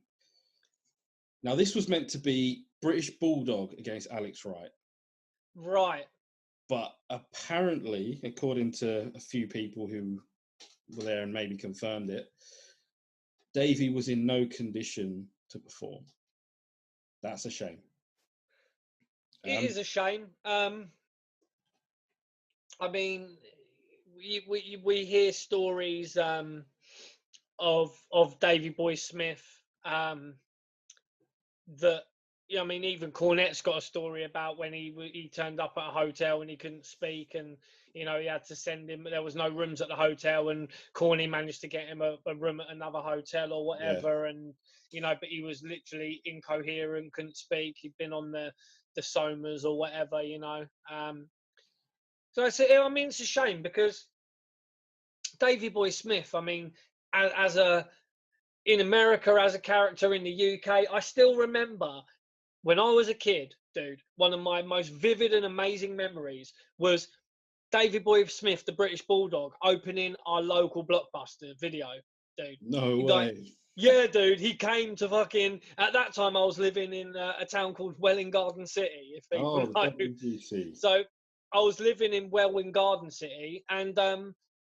S2: Now, this was meant to be British Bulldog against Alex Wright.
S1: Right.
S2: But apparently, according to a few people who were there and maybe confirmed it, Davey was in no condition to perform. That's a shame.
S1: It is a shame. I mean, we hear stories of Davey Boy Smith that, I mean, even Cornette's got a story about when he turned up at a hotel and he couldn't speak, and he had to send him. There was no rooms at the hotel, and Corny managed to get him a room at another hotel or whatever. Yeah. And but he was literally incoherent, couldn't speak. He'd been on the somas or whatever. So it's a shame because Davey Boy Smith, I mean, in America as a character, in the UK, I still remember when I was a kid, dude, one of my most vivid and amazing memories was Davey Boy Smith, the British Bulldog, opening our local Blockbuster video, dude.
S2: No way.
S1: Yeah, dude, he came to fucking, at that time I was living in a town called Welwyn Garden City, if people know.
S2: WGC.
S1: So I was living in Welwyn Garden City, and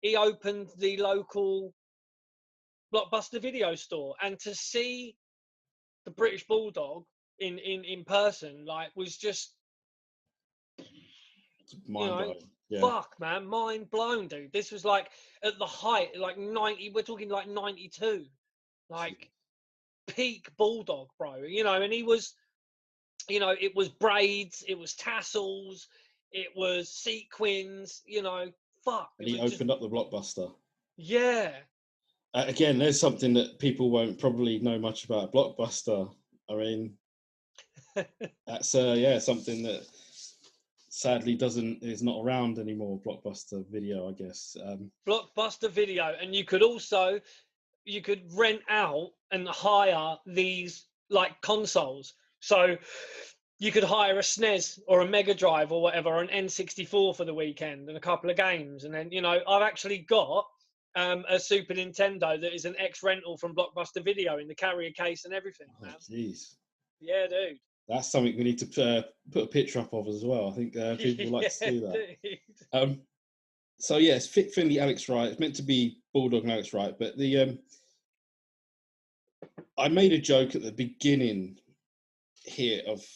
S1: he opened the local Blockbuster video store, and to see the British Bulldog in person, like, was just
S2: mind blowing. Yeah.
S1: Fuck, man, mind blown, dude. This was like at the height, like 90. We're talking like 92, like peak Bulldog, bro. And he was, it was braids, it was tassels, it was sequins. Fuck.
S2: And he opened up the Blockbuster.
S1: Yeah.
S2: Again, there's something that people won't probably know much about Blockbuster. I mean, that's something that sadly is not around anymore. Blockbuster Video, I guess.
S1: Blockbuster Video, and you could rent out and hire these like consoles. So you could hire a SNES or a Mega Drive or whatever, or an N64 for the weekend and a couple of games. And then I've actually got a Super Nintendo that is an ex-rental from Blockbuster Video in the carrier case and everything.
S2: Oh, jeez.
S1: Yeah, dude.
S2: That's something we need to put a picture up of as well. I think people would like to see that. So yes, Fit Finley, Alex Wright. It's meant to be Bulldog and Alex Wright, but I made a joke at the beginning here of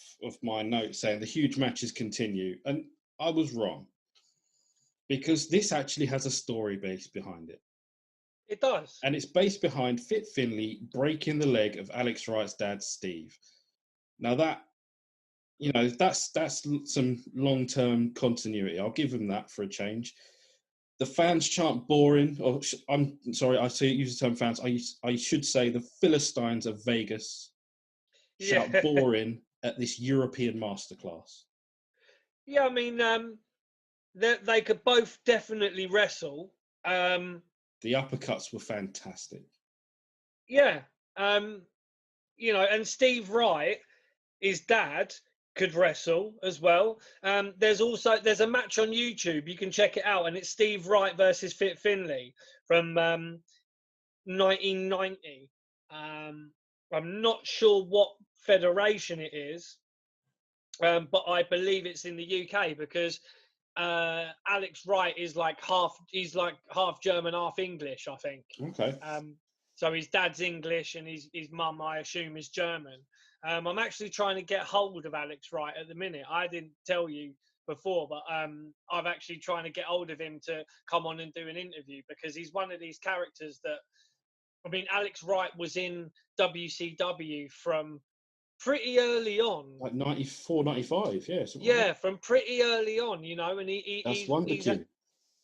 S2: my note saying the huge matches continue, and I was wrong, because this actually has a story base behind it.
S1: It does.
S2: And it's based behind Fit Finley breaking the leg of Alex Wright's dad, Steve. Now that's some long-term continuity. I'll give him that for a change. The fans chant boring, or I'm sorry, I use the term fans. I should say the Philistines of Vegas shout boring at this European masterclass.
S1: Yeah, I mean, they could both definitely wrestle.
S2: The uppercuts were fantastic.
S1: Yeah, you know, and Steve Wright, his dad, could wrestle as well. There's a match on YouTube, you can check it out, and it's Steve Wright versus Fit Finley from 1990. I'm not sure what federation it is, but I believe it's in the UK, because Alex Wright is he's like half German, half English, I think.
S2: Okay.
S1: So his dad's English and his mum, I assume, is German. I'm actually trying to get hold of Alex Wright at the minute. I didn't tell you before, but I'm actually trying to get hold of him to come on and do an interview, because he's one of these characters that, I mean, Alex Wright was in WCW from pretty early on.
S2: Like 94, 95, yeah.
S1: Yeah, like from pretty early on, you know, and
S2: that's Wonder Kid.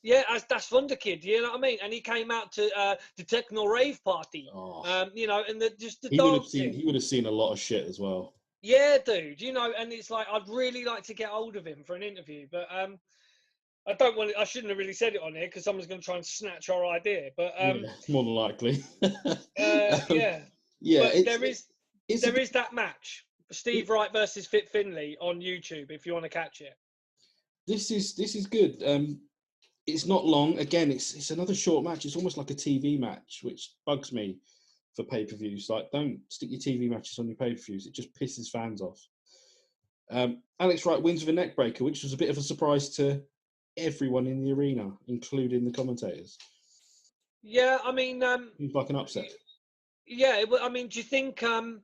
S1: Yeah, that's Wonder Kid, you know what I mean? And he came out to the Techno Rave Party, you know, and just the dancing.
S2: He would have seen a lot of shit as well.
S1: Yeah, dude, you know, and it's like, I'd really like to get hold of him for an interview, but I shouldn't have really said it on here, because someone's going to try and snatch our idea, but
S2: yeah, more than likely.
S1: yeah.
S2: Yeah,
S1: but there is that match, Steve Wright versus Fit Finley, on YouTube if you want to catch it.
S2: This is good. It's not long. Again, it's another short match. It's almost like a TV match, which bugs me for pay-per-views. Like, don't stick your TV matches on your pay-per-views. It just pisses fans off. Alex Wright wins with a neck breaker, which was a bit of a surprise to everyone in the arena, including the commentators.
S1: Yeah, I mean,
S2: seems like an upset.
S1: Yeah, I mean, do you think that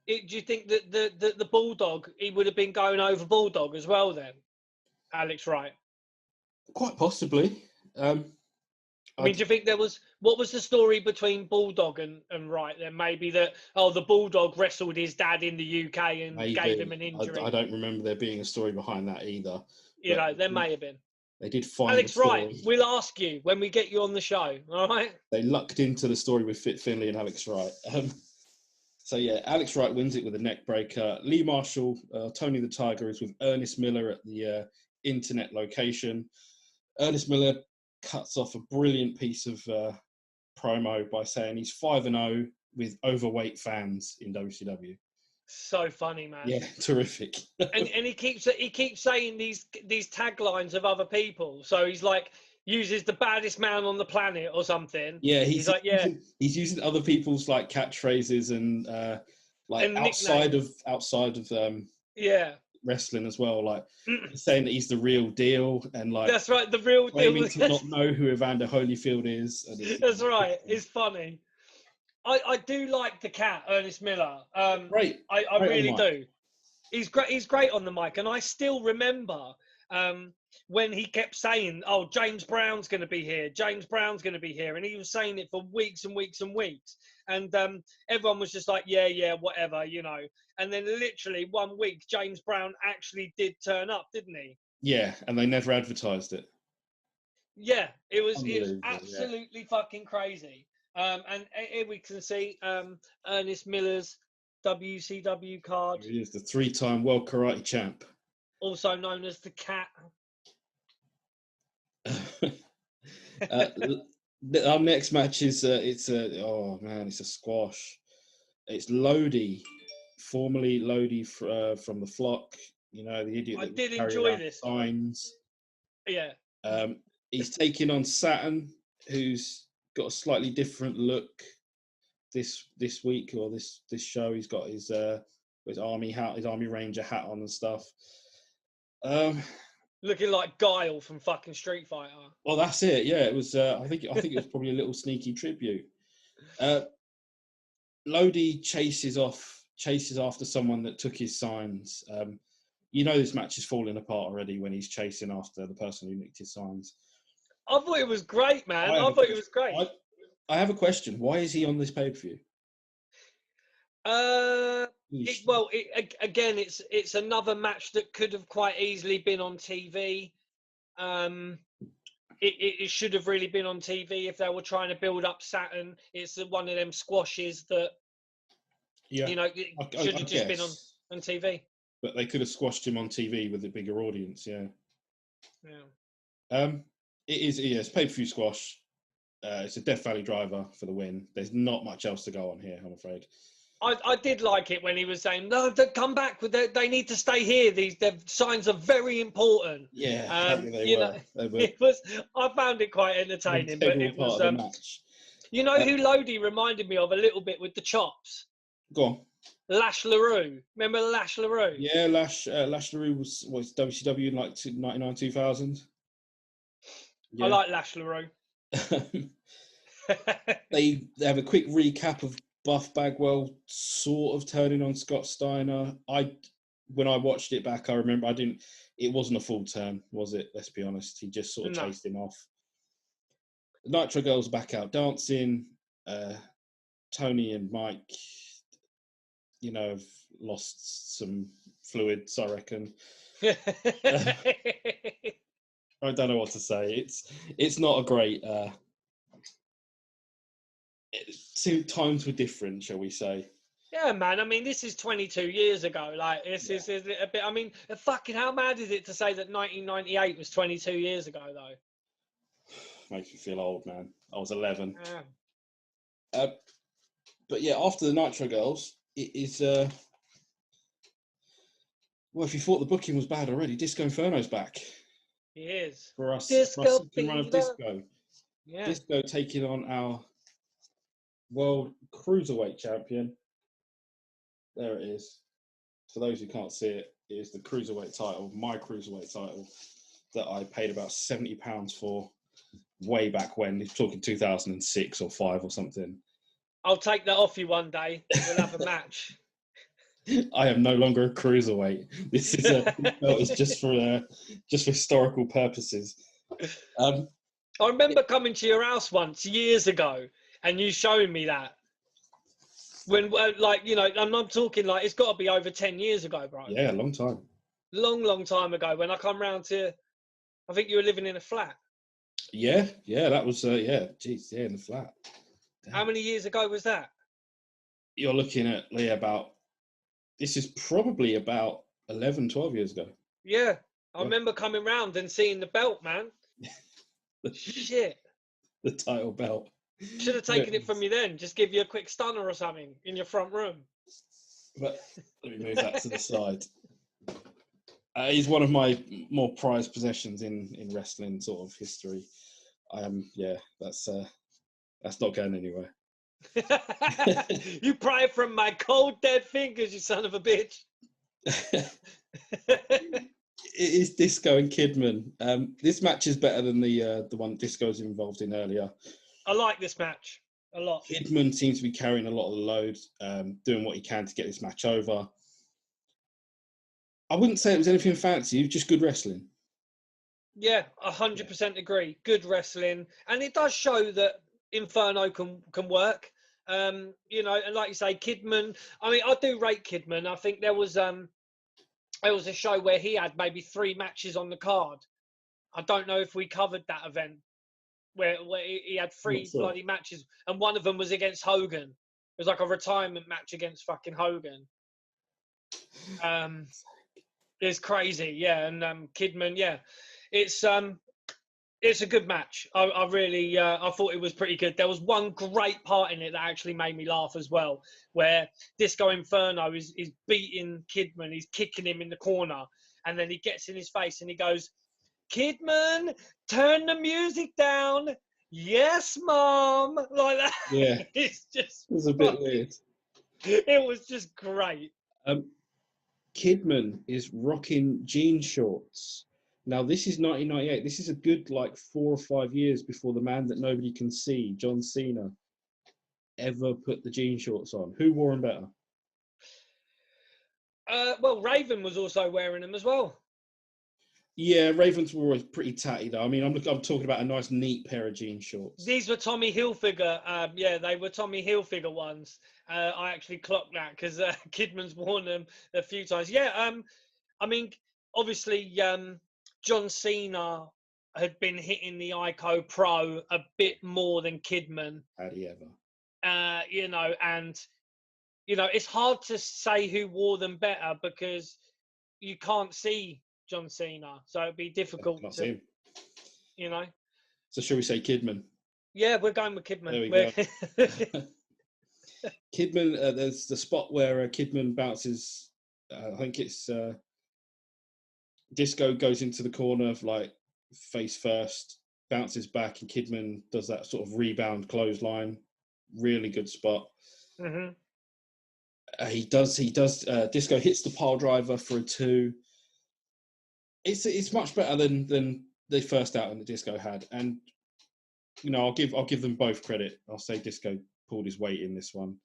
S1: the Bulldog, he would have been going over Bulldog as well then, Alex Wright?
S2: Quite possibly. I
S1: mean, do you think what was the story between Bulldog and Wright then? Maybe that, the Bulldog wrestled his dad in the UK and gave him an injury.
S2: I don't remember there being a story behind that either.
S1: You know, there may have been.
S2: They did find
S1: Alex Wright, we'll ask you when we get you on the show, all right?
S2: They lucked into the story with Fit Finley and Alex Wright. So yeah, Alex Wright wins it with a neck breaker. Lee Marshall, Tony the Tiger, is with Ernest Miller at the internet location. Ernest Miller cuts off a brilliant piece of promo by saying he's 5-0 with overweight fans in WCW.
S1: So funny, man.
S2: Yeah, terrific.
S1: and he keeps saying these taglines of other people. So he's like, uses the baddest man on the planet or something.
S2: Yeah, he's using other people's like catchphrases and like outside of wrestling as well, like saying that he's the real deal, and like
S1: that's right, the real deal.
S2: To not know who Evander Holyfield is.
S1: That's right. It's funny. I do like the cat, Ernest Miller.
S2: Great.
S1: I really do. He's great. He's great on the mic, and I still remember when he kept saying, "Oh, James Brown's going to be here. James Brown's going to be here," and he was saying it for weeks and weeks and weeks, and everyone was just like, "Yeah, whatever," you know. And then literally 1 week, James Brown actually did turn up, didn't he?
S2: Yeah, and they never advertised it.
S1: Yeah, it was absolutely fucking crazy. And here we can see Ernest Miller's WCW card.
S2: He is the 3-time World Karate Champ.
S1: Also known as the Cat.
S2: Our next match is it's a squash. It's Lodi, formerly Lodi from the Flock. You know, the idiot.
S1: I did enjoy this
S2: signs.
S1: Yeah.
S2: He's taking on Saturn, who's got a slightly different look this week or this show. He's got his army hat, his Army Ranger hat on and stuff.
S1: Looking like Guile from fucking Street Fighter.
S2: Well, that's it. Yeah, it was. I think it was probably a little sneaky tribute. Lodi chases after someone that took his signs. This match is falling apart already when he's chasing after the person who nicked his signs.
S1: I thought it was great, man. I thought it was great.
S2: I have a question. Why is he on this pay-per-view?
S1: Again, it's another match that could have quite easily been on TV. It should have really been on TV if they were trying to build up Saturn. It's one of them squashes that, it should have just been on TV.
S2: But they could have squashed him on TV with a bigger audience, yeah.
S1: Yeah.
S2: It's pay-per-view squash. It's a Death Valley driver for the win. There's not much else to go on here, I'm afraid. I
S1: did like it when he was saying, no, don't come back. They need to stay here. Their signs are very important.
S2: Yeah, they were.
S1: I found it quite entertaining. But it was
S2: part of the match.
S1: You know who Lodi reminded me of a little bit with the chops?
S2: Go on.
S1: Lash LaRue. Remember Lash LaRue?
S2: Yeah, Lash LaRue was WCW in like 99, 2000. Yeah.
S1: I like Lash LaRue.
S2: They have a quick recap of Buff Bagwell sort of turning on Scott Steiner. When I watched it back, I remember it wasn't a full turn, was it? Let's be honest. He just sort of chased him off. The Nitro Girls back out dancing. Tony and Mike, have lost some fluids, I reckon. I don't know what to say. It's not a great. Times were different, shall we say?
S1: Yeah, man. I mean, this is 22 years ago. Like, this is a bit. I mean, fucking, how mad is it to say that 1998 was 22 years ago, though?
S2: Makes me feel old, man. I was 11.
S1: Yeah.
S2: But yeah, after the Nitro Girls, it is. Well, if you thought the booking was bad already, Disco Inferno's back.
S1: He is.
S2: For us,
S1: Disco
S2: second run of Disco.
S1: Yeah.
S2: Disco taking on our World Cruiserweight Champion. There it is. For those who can't see it, it is the Cruiserweight title, my Cruiserweight title, that I paid about £70 for way back when. He's talking 2006 or 5 or something.
S1: I'll take that off you one day. We'll have a match.
S2: I am no longer a cruiserweight. This is it's just for historical purposes.
S1: I remember coming to your house once years ago, and you showing me that. When, I'm talking like it's got to be over 10 years ago, bro.
S2: Yeah, a long time.
S1: Long time ago. When I come round to, I think you were living in a flat.
S2: Yeah, that was in the flat. Damn.
S1: How many years ago was that?
S2: You're looking at this is probably about 11, 12 years ago.
S1: Yeah. I remember coming round and seeing the belt, man. Shit.
S2: The title belt.
S1: Should have taken it from you then. Just give you a quick stunner or something in your front room.
S2: But let me move that to the side. He's one of my more prized possessions in wrestling sort of history. That's not going anywhere.
S1: You pry it from my cold dead fingers, you son of a bitch.
S2: It is Disco and Kidman. This match is better than the one Disco's involved in earlier.
S1: I like this match a lot.
S2: Kidman seems to be carrying a lot of the load, doing what he can to get this match over. I wouldn't say it was anything fancy, it was just good wrestling.
S1: Yeah, 100% agree. Good wrestling. And it does show that Inferno can work. And like you say, Kidman, I mean, I do rate Kidman. I think there was a show where he had maybe 3 matches on the card. I don't know if we covered that event where he had 3 bloody matches, and one of them was against Hogan. It was like a retirement match against fucking Hogan. It's crazy, yeah. And Kidman, yeah, it's a good match. I really I thought it was pretty good. There was one great part in it that actually made me laugh as well, where Disco Inferno is beating Kidman. He's kicking him in the corner, and then he gets in his face and he goes, "Kidman, turn the music down. yes, mom, like that.
S2: Yeah,
S1: It's just
S2: it was a bit weird.
S1: It was just great.
S2: Kidman is rocking jean shorts. Now, this is 1998. This is a good, like, 4 or 5 years before the man that nobody can see, John Cena, ever put the jean shorts on. Who wore them better?
S1: Well, Raven was also wearing them as well.
S2: Yeah, Ravens were always pretty tatty, though. I mean, I'm talking about a nice, neat pair of jean shorts.
S1: These were Tommy Hilfiger. Yeah, they were Tommy Hilfiger ones. I actually clocked that because Kidman's worn them a few times. Yeah, I mean, obviously, John Cena had been hitting the Ico Pro a bit more than Kidman.
S2: Had he ever?
S1: And it's hard to say who wore them better because you can't see John Cena, so it'd be difficult
S2: Can't
S1: to,
S2: see him.
S1: you know.
S2: So, shall we say Kidman?
S1: Yeah, we're going with Kidman.
S2: There we go. Kidman, there's the spot where Kidman bounces. I think it's Disco goes into the corner, like face first, bounces back, and Kidman does that sort of rebound clothesline. Really good spot.
S1: Mm-hmm.
S2: He does. Disco hits the pile driver for a 2. It's much better than the first outing that Disco had, and I'll give them both credit. I'll say Disco pulled his weight in this one.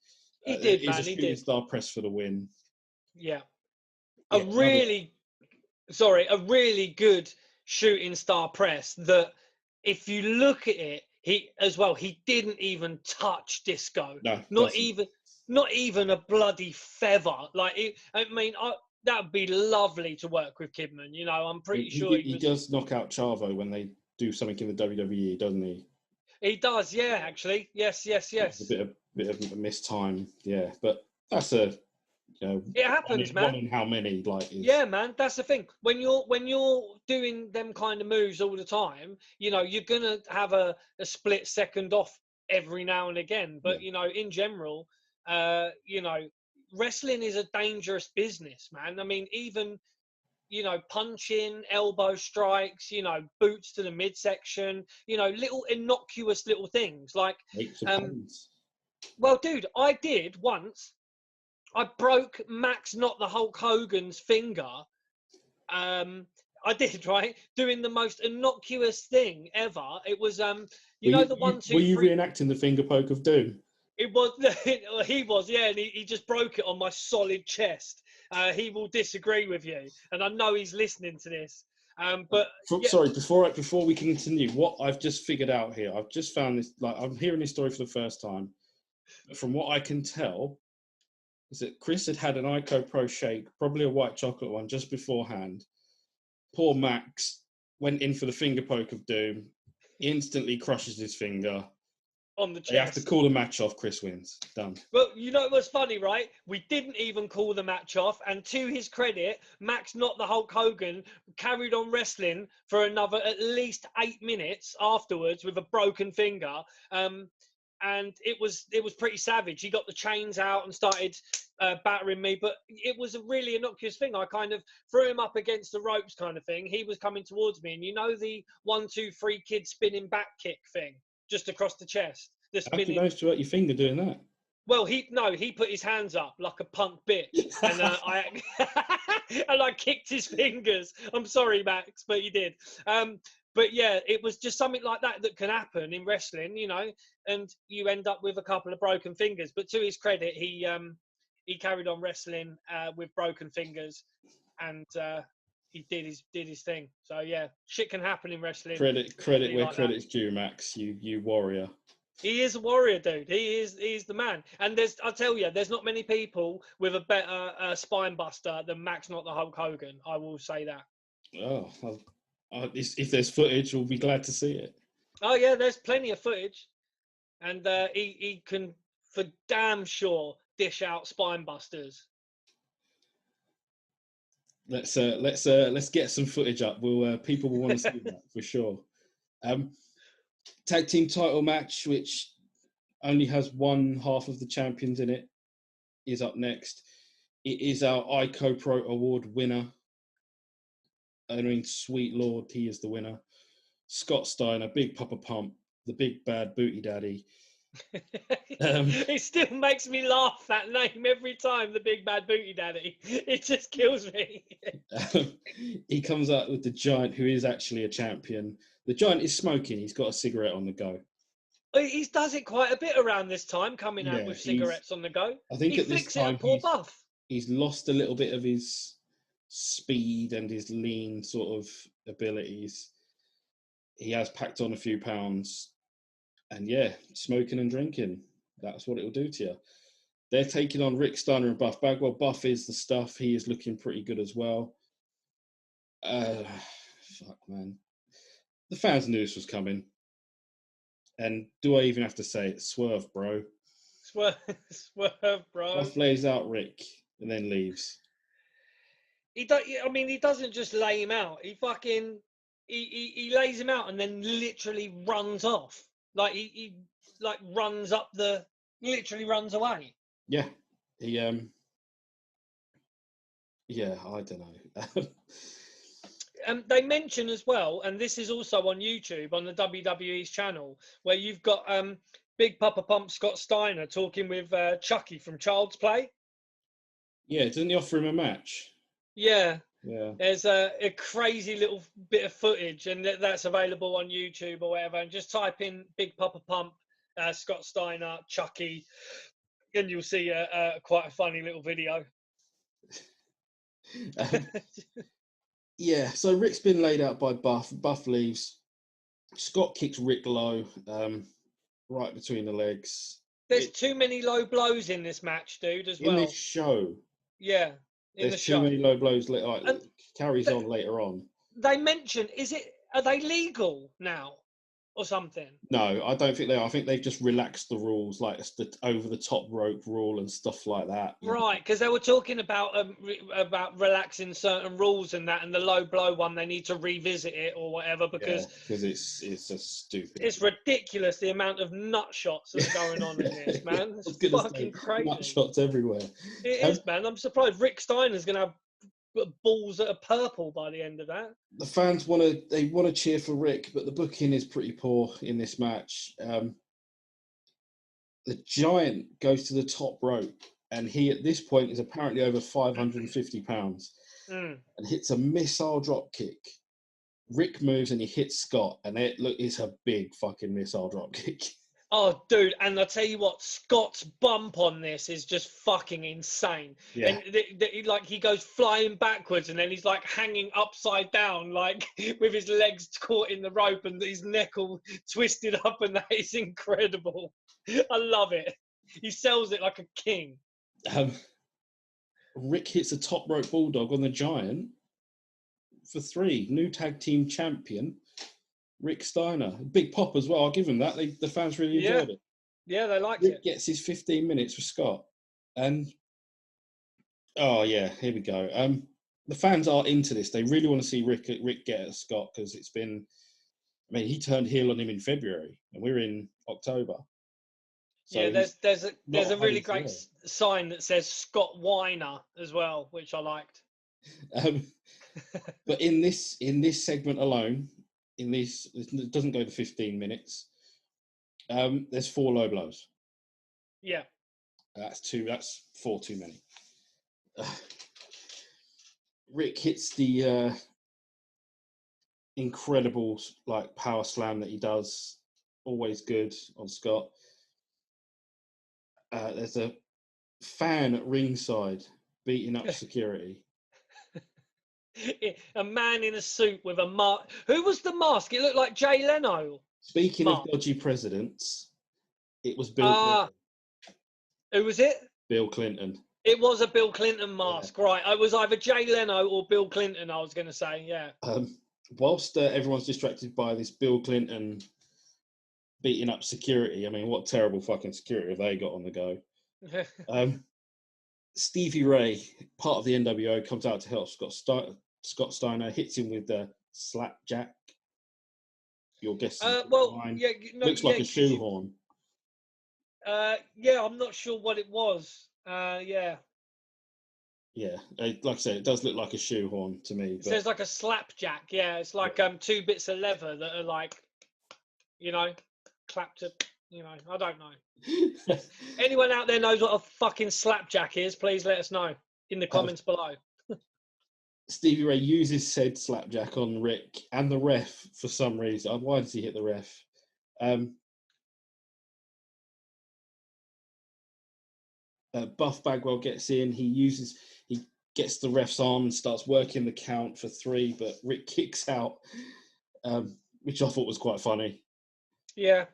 S1: He did,
S2: It's
S1: man.
S2: a
S1: He
S2: shooting
S1: did.
S2: star press for the win.
S1: Yeah.
S2: Yeah,
S1: A really good shooting star press that if you look at it, he didn't even touch Disco.
S2: No,
S1: Not
S2: doesn't.
S1: even a bloody feather. Like that would be lovely to work with Kidman. I'm pretty sure
S2: He does knock out Chavo when they do something in the WWE, doesn't he?
S1: He does, yeah. Actually, yes.
S2: It's a bit of a missed time, yeah. But that's a
S1: It happens,
S2: one
S1: man.
S2: in how many
S1: Yeah, man, that's the thing. When you're doing them kind of moves all the time, you're gonna have a split second off every now and again. But in general, wrestling is a dangerous business, man. I mean, even punching, elbow strikes, boots to the midsection, little innocuous little things like,
S2: makes of puns.
S1: well, dude, I did once. I broke Max, not the Hulk Hogan's finger. I did, right, doing the most innocuous thing ever. It was the one,
S2: Were
S1: two,
S2: you
S1: three.
S2: reenacting the finger poke of doom?
S1: It was he was, yeah, and he just broke it on my solid chest. He will disagree with you, and I know he's listening to this. But yeah.
S2: Sorry, before we continue, what I've just figured out here, I've just found this. Like, I'm hearing this story for the first time. From what I can tell, is that Chris had an Ico Pro shake, probably a white chocolate one, just beforehand. Poor Max went in for the finger poke of doom, instantly crushes his finger.
S1: On the chest.
S2: They have to call the match off. Chris wins. Done.
S1: Well, it was funny, right? We didn't even call the match off, and to his credit, Max, not the Hulk Hogan, carried on wrestling for another at least 8 minutes afterwards with a broken finger. And it was pretty savage. He got the chains out and started battering me, but it was a really innocuous thing. I kind of threw him up against the ropes, kind of thing. He was coming towards me, and the 1, 2, 3 kid spinning back kick thing just across the chest. The
S2: How did you
S1: spinning.
S2: manage to hurt your finger doing that?
S1: Well, he put his hands up like a punk bitch, and I kicked his fingers. I'm sorry, Max, but he did. But yeah, it was just something like that can happen in wrestling, and you end up with a couple of broken fingers. But to his credit, he carried on wrestling with broken fingers, and he did his thing. So yeah, shit can happen in wrestling.
S2: Credit where
S1: like
S2: credit's due, Max. You warrior.
S1: He is a warrior, dude. He's the man. And I'll tell you, there's not many people with a better spine buster than Max, not the Hulk Hogan. I will say that.
S2: Oh, if there's footage, we'll be glad to see it.
S1: Oh yeah, there's plenty of footage, and he can for damn sure dish out spine busters.
S2: Let's get some footage up. People will want to see that for sure. Tag team title match, which only has one half of the champions in it, is up next. It is our Ico Pro Award winner. I mean, sweet Lord, he is the winner. Scott Steiner, Big Papa Pump, the big bad booty daddy.
S1: It still makes me laugh, that name, every time, the big bad booty daddy. It just kills me.
S2: He comes out with the Giant, who is actually a champion. The Giant is smoking. He's got a cigarette on the go.
S1: He does it quite a bit around this time, coming out
S2: Yeah,
S1: with cigarettes on the go.
S2: I think
S1: He
S2: at this
S1: flicks it at
S2: time
S1: poor Buff.
S2: he's lost a little bit of his speed and his lean sort of abilities. He has packed on a few pounds, and yeah, smoking and drinking. That's what it'll do to you. They're taking on Rick Steiner and Buff Bagwell. Buff is the stuff. He is looking pretty good as well. Fuck, man. The fans knew this was coming. And do I even have to say it? Swerve, bro.
S1: Swerve, bro.
S2: Buff lays out Rick and then leaves.
S1: He doesn't just lay him out. He fucking he lays him out and then literally runs off. Like he like runs up literally runs away.
S2: Yeah. He yeah, I don't know.
S1: They mention as well, and this is also on YouTube on the WWE's channel, where you've got Big Papa Pump Scott Steiner talking with Chucky from Child's Play.
S2: Yeah, didn't he offer him a match?
S1: Yeah.
S2: Yeah.
S1: There's a crazy little bit of footage, and that's available on YouTube or whatever. And just type in Big Papa Pump, Scott Steiner, Chucky, and you'll see quite a funny little video.
S2: Yeah, so Rick's been laid out by Buff. Buff leaves. Scott kicks Rick low, right between the legs.
S1: There's too many low blows in this match, dude, as well.
S2: In this show.
S1: Yeah,
S2: there's too many low blows. Carries on later on.
S1: They mention, are they legal now or something?
S2: No, I don't think they are. I think they've just relaxed the rules, like the over the top rope rule and stuff like that.
S1: Right, because they were talking about relaxing certain rules and that, and the low blow one, they need to revisit it or whatever because
S2: it's just stupid.
S1: It's ridiculous the amount of nut shots that's going on in this, man. It's fucking crazy.
S2: Nut shots everywhere.
S1: It is, man. I'm surprised Rick Steiner's going to have balls that are purple by the end of that.
S2: The fans want to cheer for Rick, but the booking is pretty poor in this match. The Giant goes to the top rope, and he at this point is apparently over 550 pounds, and hits a missile drop kick. Rick moves and he hits Scott, and it's a big fucking missile drop kick.
S1: Oh, dude, and I'll tell you what, Scott's bump on this is just fucking insane.
S2: Yeah.
S1: And he goes flying backwards, and then he's like hanging upside down, like with his legs caught in the rope and his neck all twisted up, and that is incredible. I love it. He sells it like a king.
S2: Rick hits a top rope bulldog on the Giant for 3. New tag team champion. Rick Steiner, big pop as well. I'll give him that. The fans really enjoyed it.
S1: Yeah, they liked
S2: Rick
S1: it.
S2: Gets his 15 minutes with Scott, and oh yeah, here we go. The fans are into this. They really want to see Rick get at Scott because it's been. I mean, he turned heel on him in February, and we're in October.
S1: So yeah, there's a really great sign that says Scott Weiner as well, which I liked.
S2: But in this segment alone. It doesn't go to 15 minutes. There's 4 low blows.
S1: Yeah.
S2: That's 4 too many. Rick hits the incredible power slam that he does. Always good on Scott. There's a fan at ringside beating up security.
S1: A man in a suit with a mask. Who was the mask? It looked like Jay Leno.
S2: Speaking of dodgy presidents, it was Bill Clinton.
S1: Who was it?
S2: Bill Clinton.
S1: It was a Bill Clinton mask, right? It was either Jay Leno or Bill Clinton, I was going to say, yeah.
S2: Whilst everyone's distracted by this Bill Clinton beating up security, I mean, what terrible fucking security have they got on the go? Stevie Ray, part of the NWO, comes out to help Scott Steiner, hits him with the slapjack. Your guess. Looks like a shoehorn.
S1: Yeah, I'm not sure what it was. Yeah.
S2: Yeah, like I said, it does look like a shoehorn to me.
S1: It says like a slapjack. Yeah, it's like 2 bits of leather that are like, you know. clap to, I don't know. Anyone out there knows what a fucking slapjack is, please let us know in the comments below.
S2: Stevie Ray uses said slapjack on Rick and the ref for some reason. Why does he hit the ref? Buff Bagwell gets in. He gets the ref's arm and starts working the count for 3, but Rick kicks out, which I thought was quite funny.
S1: Yeah.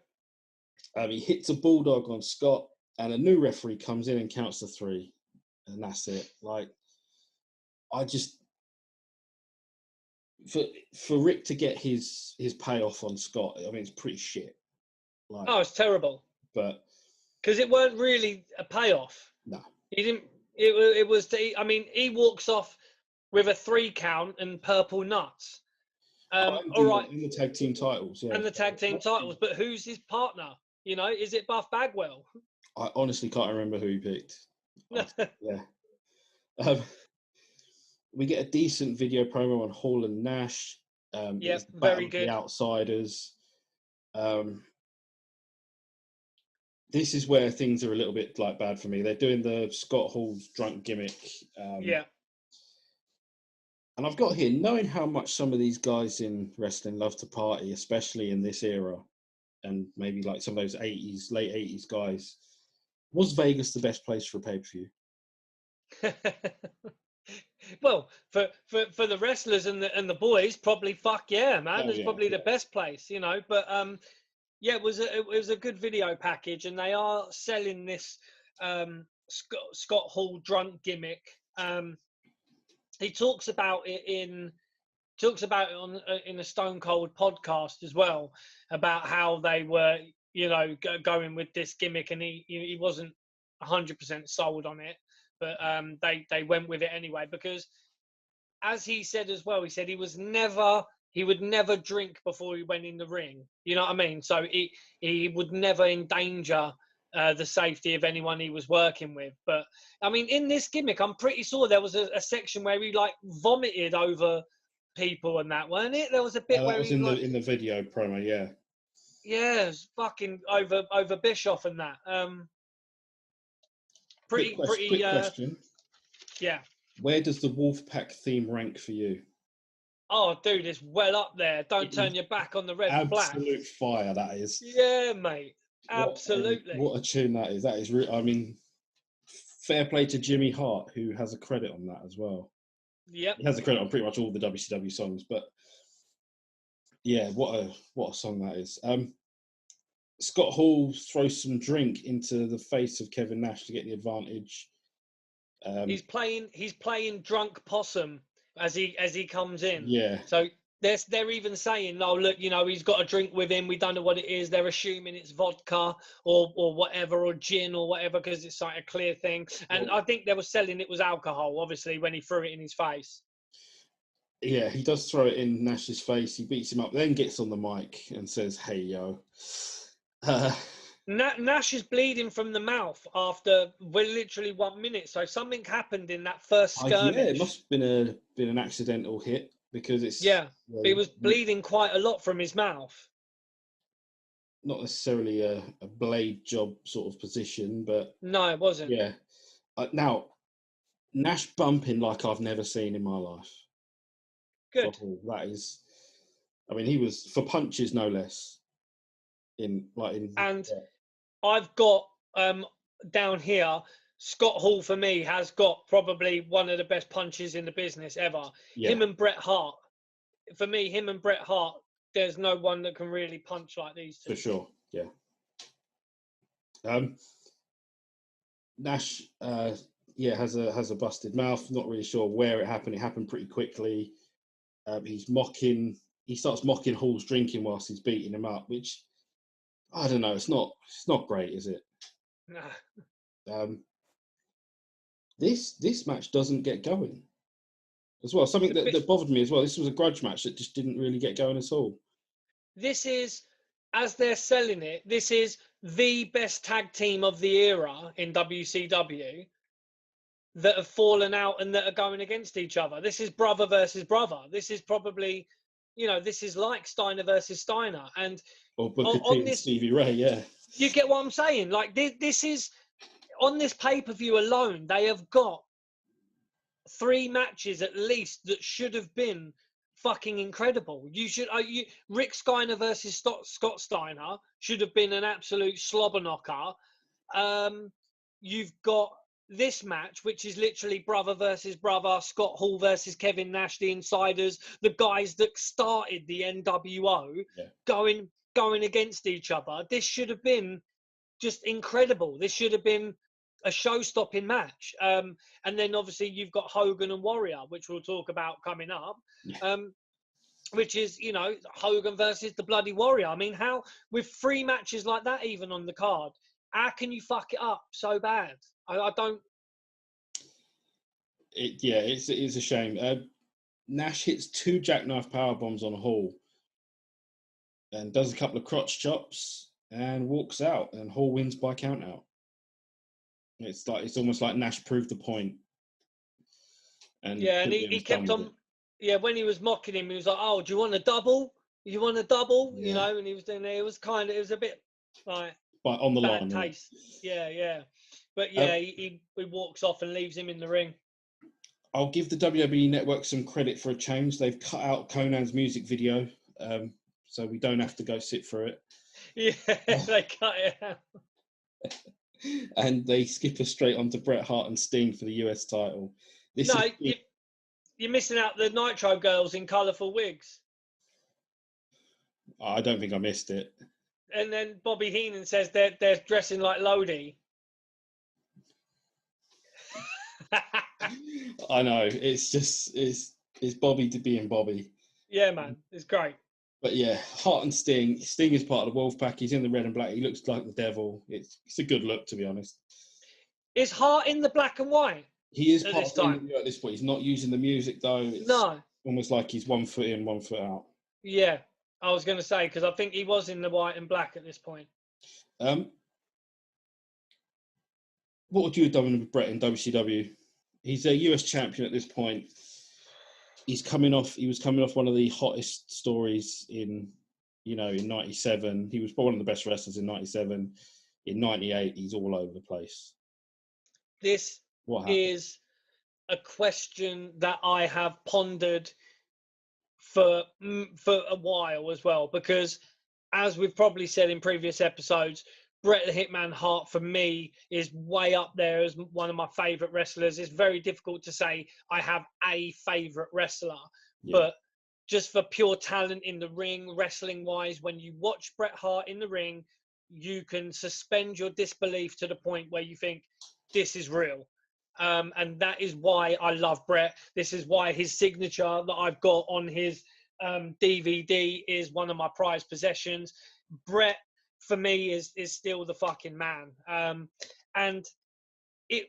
S2: He hits a bulldog on Scott, and a new referee comes in and counts to 3, and that's it. Like, I just for Rick to get his payoff on Scott, I mean, it's pretty shit. Like,
S1: oh, it's terrible.
S2: But
S1: because it weren't really a payoff.
S2: No,
S1: he didn't. It was. I mean, he walks off with a 3 count and purple nuts. All right,
S2: and the tag team titles, yeah,
S1: and the tag team titles. But who's his partner? Is it Buff Bagwell?
S2: I honestly can't remember who he picked. Yeah. We get a decent video promo on Hall and Nash.
S1: Yeah, very good.
S2: The Outsiders. This is where things are a little bit bad for me. They're doing the Scott Hall's drunk gimmick.
S1: Yeah.
S2: And I've got here, knowing how much some of these guys in wrestling love to party, especially in this era, and maybe like some of those late 80s guys, was Vegas the best place for a pay-per-view?
S1: Well, for the wrestlers and the boys, probably fuck yeah, man. It's probably the best place, But yeah, it was a good video package, and they are selling this Scott Hall drunk gimmick. He talks about it in a Stone Cold podcast as well, about how they were going with this gimmick, and he wasn't 100% sold on it. But they went with it anyway, because, as he said as well, he said he would never drink before he went in the ring. You know what I mean? So he would never endanger the safety of anyone he was working with. But I mean, in this gimmick, I'm pretty sure there was a section where he vomited over people and that, weren't it? There was a bit where
S2: was in the video promo, yeah.
S1: Yeah, it was fucking over Bischoff and that. Pretty
S2: quick question.
S1: Yeah.
S2: Where does the Wolfpack theme rank for you?
S1: Oh, dude, it's well up there. Don't turn your back on the red flag.
S2: Absolute fire, that is.
S1: Yeah, mate. Absolutely.
S2: What a tune that is. That is, I mean, fair play to Jimmy Hart, who has a credit on that as well.
S1: Yep.
S2: He has a credit on pretty much all the WCW songs, but yeah, what a song that is. Scott Hall throws some drink into the face of Kevin Nash to get the advantage.
S1: He's playing drunk possum as he comes in.
S2: Yeah.
S1: So they're even saying, no, look, he's got a drink with him. We don't know what it is. They're assuming it's vodka or whatever, or gin or whatever, because it's like a clear thing. And I think they were selling it was alcohol, obviously, when he threw it in his face.
S2: Yeah, he does throw it in Nash's face. He beats him up, then gets on the mic and says, "Hey, yo."
S1: Nash is bleeding from the mouth after literally 1 minute. So something happened in that first skirmish.
S2: Yeah, it must have been an accidental hit, because it's
S1: he was bleeding quite a lot from his mouth.
S2: Not necessarily a blade job sort of position, but
S1: no, it wasn't.
S2: Yeah. Now, Nash bumping like I've never seen in my life.
S1: Good.
S2: That is, I mean, he was for punches no less.
S1: I've got down here, Scott Hall for me has got probably one of the best punches in the business ever. Yeah. Him and Bret Hart. For me, him and Bret Hart, there's no one that can really punch like these two.
S2: For sure, yeah. Nash, has a busted mouth. Not really sure where it happened. It happened pretty quickly. He starts mocking Hall's drinking whilst he's beating him up, which, I don't know. It's not great, is it?
S1: Nah.
S2: This match doesn't get going as well. Something that bothered me as well. This was a grudge match that just didn't really get going at all.
S1: This is, as they're selling it, this is the best tag team of the era in WCW that have fallen out and that are going against each other. This is brother versus brother. This is probably you know, this is like Steiner versus Steiner. And
S2: Or Booker T
S1: on
S2: and
S1: this,
S2: Stevie Ray, yeah.
S1: you get what I'm saying? Like, this is, on this pay-per-view alone, they have got 3 matches at least that should have been fucking incredible. Rick Steiner versus Scott Steiner should have been an absolute slobber knocker. You've got this match, which is literally brother versus brother, Scott Hall versus Kevin Nash, the Insiders, the guys that started the NWO, going against each other. This should have been just incredible. This should have been a show-stopping match. And then obviously you've got Hogan and Warrior, which we'll talk about coming up. Which is, you know, Hogan versus the Bloody Warrior. I mean, how, with 3 matches like that even on the card, how can you fuck it up so bad? I don't.
S2: It's a shame. Nash hits 2 jackknife power bombs on Hall, and does a couple of crotch chops and walks out, and Hall wins by count out. It's almost like Nash proved the point. And
S1: and he kept on. Yeah, when he was mocking him, he was like, "Oh, do you want a double? You want a double?"
S2: Yeah.
S1: You know, and he was doing there. It was a bit like
S2: but on the
S1: bad
S2: line,
S1: taste. Yeah. But yeah, he walks off and leaves him in the ring.
S2: I'll give the WWE Network some credit for a change. They've cut out Conan's music video, so we don't have to go sit for it.
S1: Yeah, they cut it out.
S2: And they skip us straight onto Bret Hart and Sting for the US title.
S1: You're missing out the Nitro girls in colourful wigs.
S2: I don't think I missed it.
S1: And then Bobby Heenan says they're dressing like Lodi.
S2: I know, it's Bobby to being Bobby.
S1: Yeah, man, it's great.
S2: But yeah, Hart and Sting. Sting is part of the Wolfpack. He's in the red and black. He looks like the devil. It's a good look, to be honest.
S1: Is Hart in the black and white?
S2: He is part of the NWO at this point. He's not using the music though. It's almost like he's 1 foot in, 1 foot out.
S1: Yeah, I was going to say, because I think he was in the white and black at this point.
S2: What would you have done with Bret in WCW? He's a US champion at this point. He was coming off one of the hottest stories in 97. He was one of the best wrestlers in 97. In 98, he's all over the place.
S1: This is a question that I have pondered for a while as well, because as we've probably said in previous episodes, Bret the Hitman Hart for me is way up there as one of my favourite wrestlers. It's very difficult to say I have a favourite wrestler, but just for pure talent in the ring, wrestling wise, when you watch Bret Hart in the ring, you can suspend your disbelief to the point where you think this is real. And that is why I love Bret. This is why his signature that I've got on his DVD is one of my prized possessions. Bret, for me, is still the fucking man. And the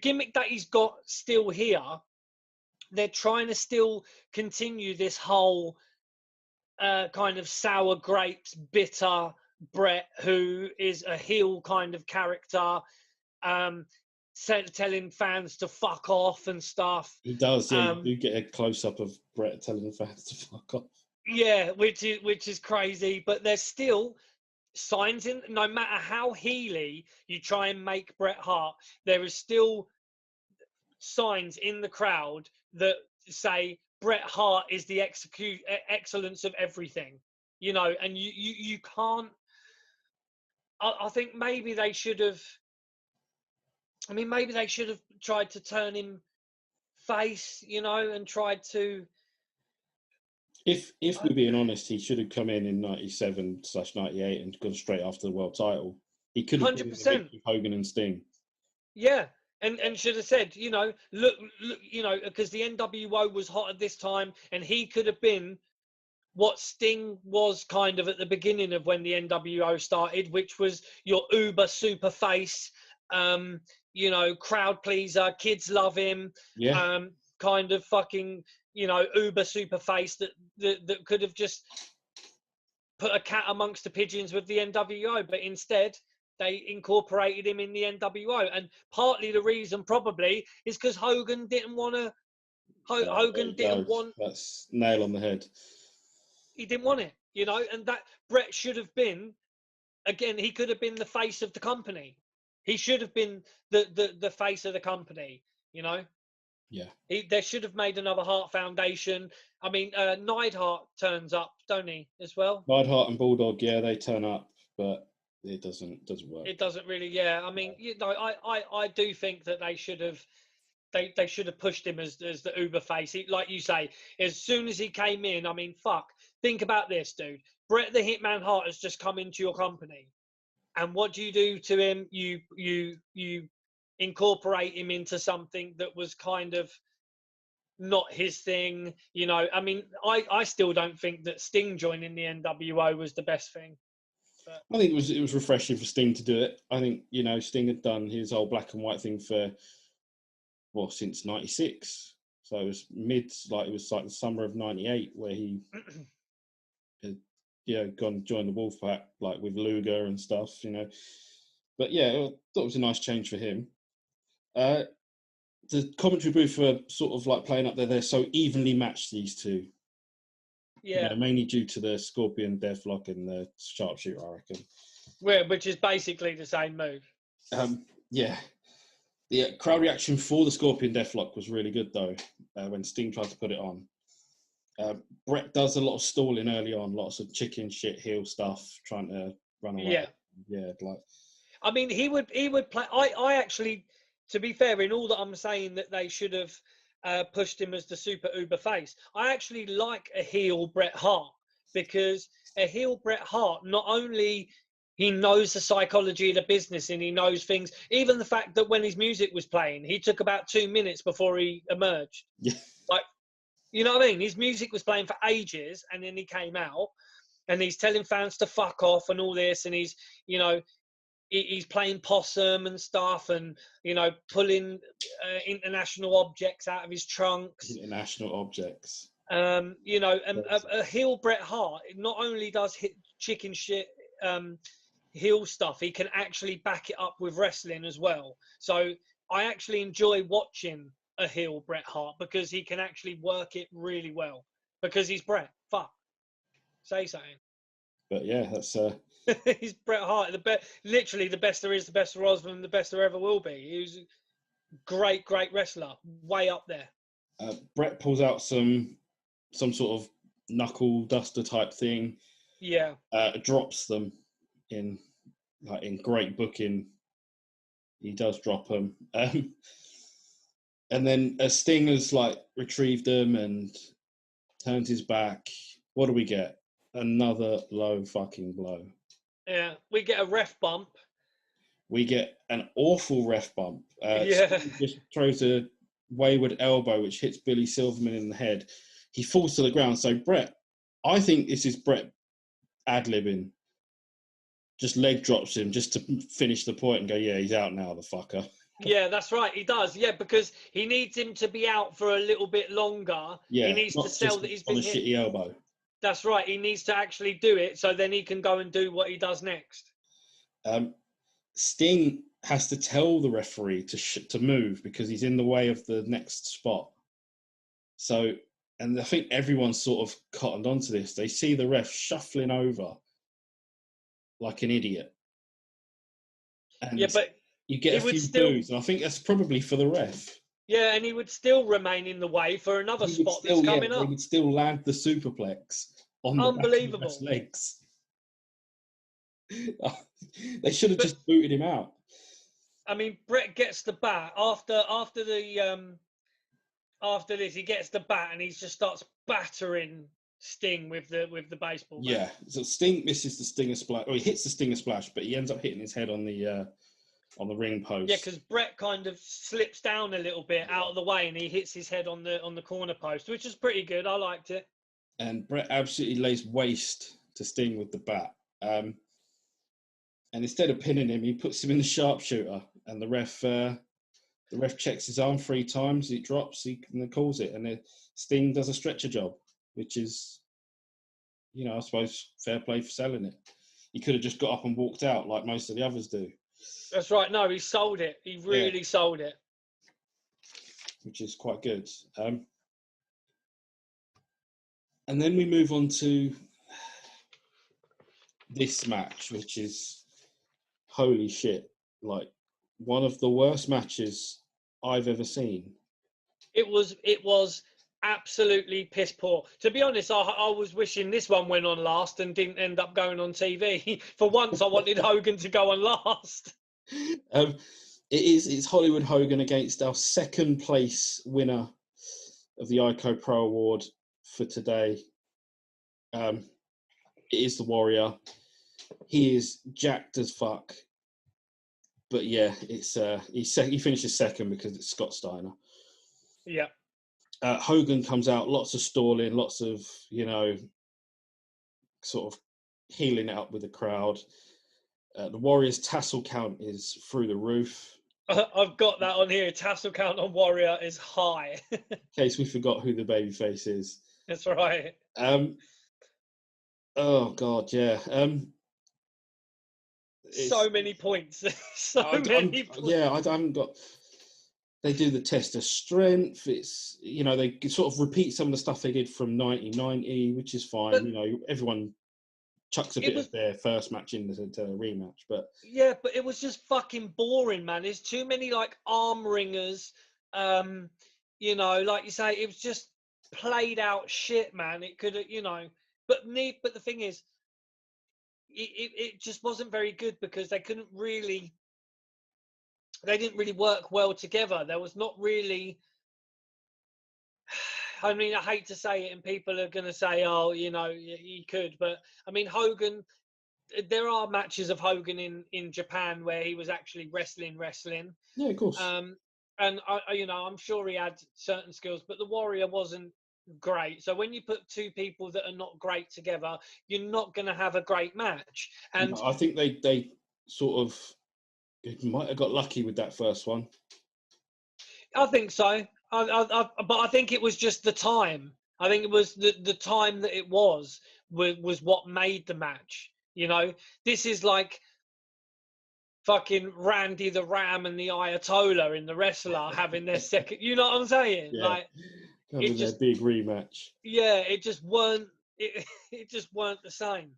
S1: gimmick that he's got still here, they're trying to still continue this whole kind of sour grapes, bitter Bret, who is a heel kind of character, telling fans to fuck off and stuff.
S2: He does, yeah. You do get a close-up of Bret telling the fans to fuck off.
S1: Yeah, which is crazy, but there's still signs in. No matter how heely you try and make Bret Hart, there is still signs in the crowd that say Bret Hart is the excellence of everything, and you can't. I think maybe they should have. I mean, maybe they should have tried to turn him face, and tried to.
S2: If we're being honest, he should have come in 97/98 and gone straight after the world title. He could have
S1: 100%
S2: Hogan and Sting.
S1: Yeah, and should have said, look, because the NWO was hot at this time, and he could have been what Sting was kind of at the beginning of when the NWO started, which was your uber super face, crowd pleaser, kids love him, kind of fucking, uber super face that could have just put a cat amongst the pigeons with the NWO, but instead they incorporated him in the NWO. And partly the reason probably is because Hogan didn't want to Hogan didn't want.
S2: That's nail on the head.
S1: He didn't want it, you know, and that Brett should have been. Again, he could have been the face of the company. He should have been the face of the company, you know.
S2: Yeah.
S1: They should have made another Hart Foundation. I mean, Neidhart turns up, don't he, as well?
S2: Neidhart and Bulldog, yeah, they turn up, but it doesn't work.
S1: It doesn't really, yeah. I mean, you know, I do think that they should have they should have pushed him as the Uber face. Like you say, as soon as he came in, I mean, fuck. Think about this, dude. Bret the Hitman Hart has just come into your company, and what do you do to him? You incorporate him into something that was kind of not his thing. You know, I mean, I still don't think that Sting joining the NWO was the best thing. But
S2: I think it was refreshing for Sting to do it. I think, you know, Sting had done his whole black and white thing for, well, since '96. So it was it was like the summer of '98 where he had, gone joined the Wolfpack, like with Luger and stuff, you know. But yeah, I thought it was a nice change for him. The commentary booth were sort of like playing up there. They're so evenly matched, these two.
S1: yeah,
S2: You know, mainly due to the Scorpion Deathlock and the Sharpshooter, I reckon.
S1: which is basically the same move.
S2: Yeah. The crowd reaction for the Scorpion Deathlock was really good, though, when Sting tried to put it on. Brett does a lot of stalling early on, lots of chicken shit heel stuff, trying to run away. Yeah, like.
S1: I mean, he would play. I actually, to be fair, in all that I'm saying that they should have pushed him as the super uber face, I actually like a heel Bret Hart, because a heel Bret Hart, not only he knows the psychology of the business and he knows things, even the fact that when his music was playing, he took about 2 minutes before he emerged.
S2: Yeah.
S1: Like, you know what I mean? His music was playing for ages, and then he came out and he's telling fans to fuck off and all this, and he's, you know, he's playing possum and stuff, and, you know, pulling international objects out of his trunks.
S2: International objects.
S1: You know, and a heel Bret Hart, not only does hit chicken shit heel stuff, he can actually back it up with wrestling as well. So I actually enjoy watching a heel Bret Hart, because he can actually work it really well, because he's Bret. Fuck. Say something.
S2: But yeah, that's
S1: he's Bret Hart, literally the best there is, the best there was, and the best there ever will be. He was a great wrestler, way up there.
S2: Bret pulls out some sort of knuckle duster type thing.
S1: Yeah.
S2: Drops them in great booking. He does drop them, and then Sting has like retrieved them and turns his back. What do we get? Another low fucking blow.
S1: Yeah, we get a ref bump.
S2: We get an awful ref bump.
S1: Sting
S2: just throws a wayward elbow, which hits Billy Silverman in the head. He falls to the ground. So Bret, I think this is Bret ad-libbing. Just leg drops him just to finish the point and go, yeah, he's out now, the fucker.
S1: Yeah, that's right. He does. Yeah, because he needs him to be out for a little bit longer.
S2: Yeah,
S1: he needs to sell that he's been
S2: on a shitty elbow.
S1: That's right. He needs to actually do it, so then he can go and do what he does next.
S2: Sting has to tell the referee to move because he's in the way of the next spot. So, and I think everyone's sort of cottoned onto this. They see the ref shuffling over like an idiot. And
S1: yeah, but
S2: you get a few boos, and I think that's probably for the ref.
S1: Yeah, and he would still remain in the way for another spot that's coming up.
S2: He would still land the superplex on the back of his legs. They should have just booted him out.
S1: I mean, Bret gets the bat after this. He gets the bat and he just starts battering Sting with the baseball bat.
S2: Yeah, so Sting misses the Stinger Splash, or he hits the Stinger Splash, but he ends up hitting his head on the ring post.
S1: Yeah, because Bret kind of slips down a little bit out of the way and he hits his head on the corner post, which is pretty good. I liked it.
S2: And Bret absolutely lays waste to Sting with the bat. And instead of pinning him, he puts him in the sharpshooter, and the ref checks his arm 3 times. He drops, and then calls it, and Sting does a stretcher job, which is, I suppose, fair play for selling it. He could have just got up and walked out like most of the others do.
S1: That's right. No, he sold it. He really sold it.
S2: Which is quite good. And then we move on to this match, which is holy shit, like one of the worst matches I've ever seen.
S1: It was absolutely piss poor. To be honest, I was wishing this one went on last and didn't end up going on TV. For once, I wanted Hogan to go on last.
S2: It's Hollywood Hogan against our second place winner of the ICO Pro Award for today. It is the Warrior. He is jacked as fuck. But yeah, it's he finishes second because it's Scott Steiner.
S1: Yeah.
S2: Hogan comes out, lots of stalling, lots of, sort of healing it up with the crowd. The Warrior's tassel count is through the roof.
S1: I've got that on here. Tassel count on Warrior is high.
S2: In case we forgot who the babyface is.
S1: That's right.
S2: Oh God, yeah.
S1: So many points. Many points.
S2: Yeah, I haven't got. They do the test of strength. It's they sort of repeat some of the stuff they did from 1990, which is fine. But, everyone chucks a bit of their first match into the rematch, but
S1: yeah, but it was just fucking boring, man. There's too many like arm ringers. Like you say, it was just played out shit, man. It could have, but the thing is, it just wasn't very good because they didn't really work well together. There was not really. I mean, I hate to say it, and people are going to say, "Oh, he could," but I mean, Hogan. There are matches of Hogan in Japan where he was actually wrestling.
S2: Yeah, of course.
S1: And I'm sure he had certain skills, but the Warrior wasn't great. So when you put two people that are not great together, you're not going to have a great match. And
S2: I think they sort of might have got lucky with that first one.
S1: I think so. But I think it was just the time. I think it was the time that it was what made the match. This is like fucking Randy the Ram and the Ayatollah in the Wrestler having their second. You know what I'm saying?
S2: Yeah.
S1: Like
S2: it just big rematch.
S1: Yeah, it just weren't. It just weren't the same.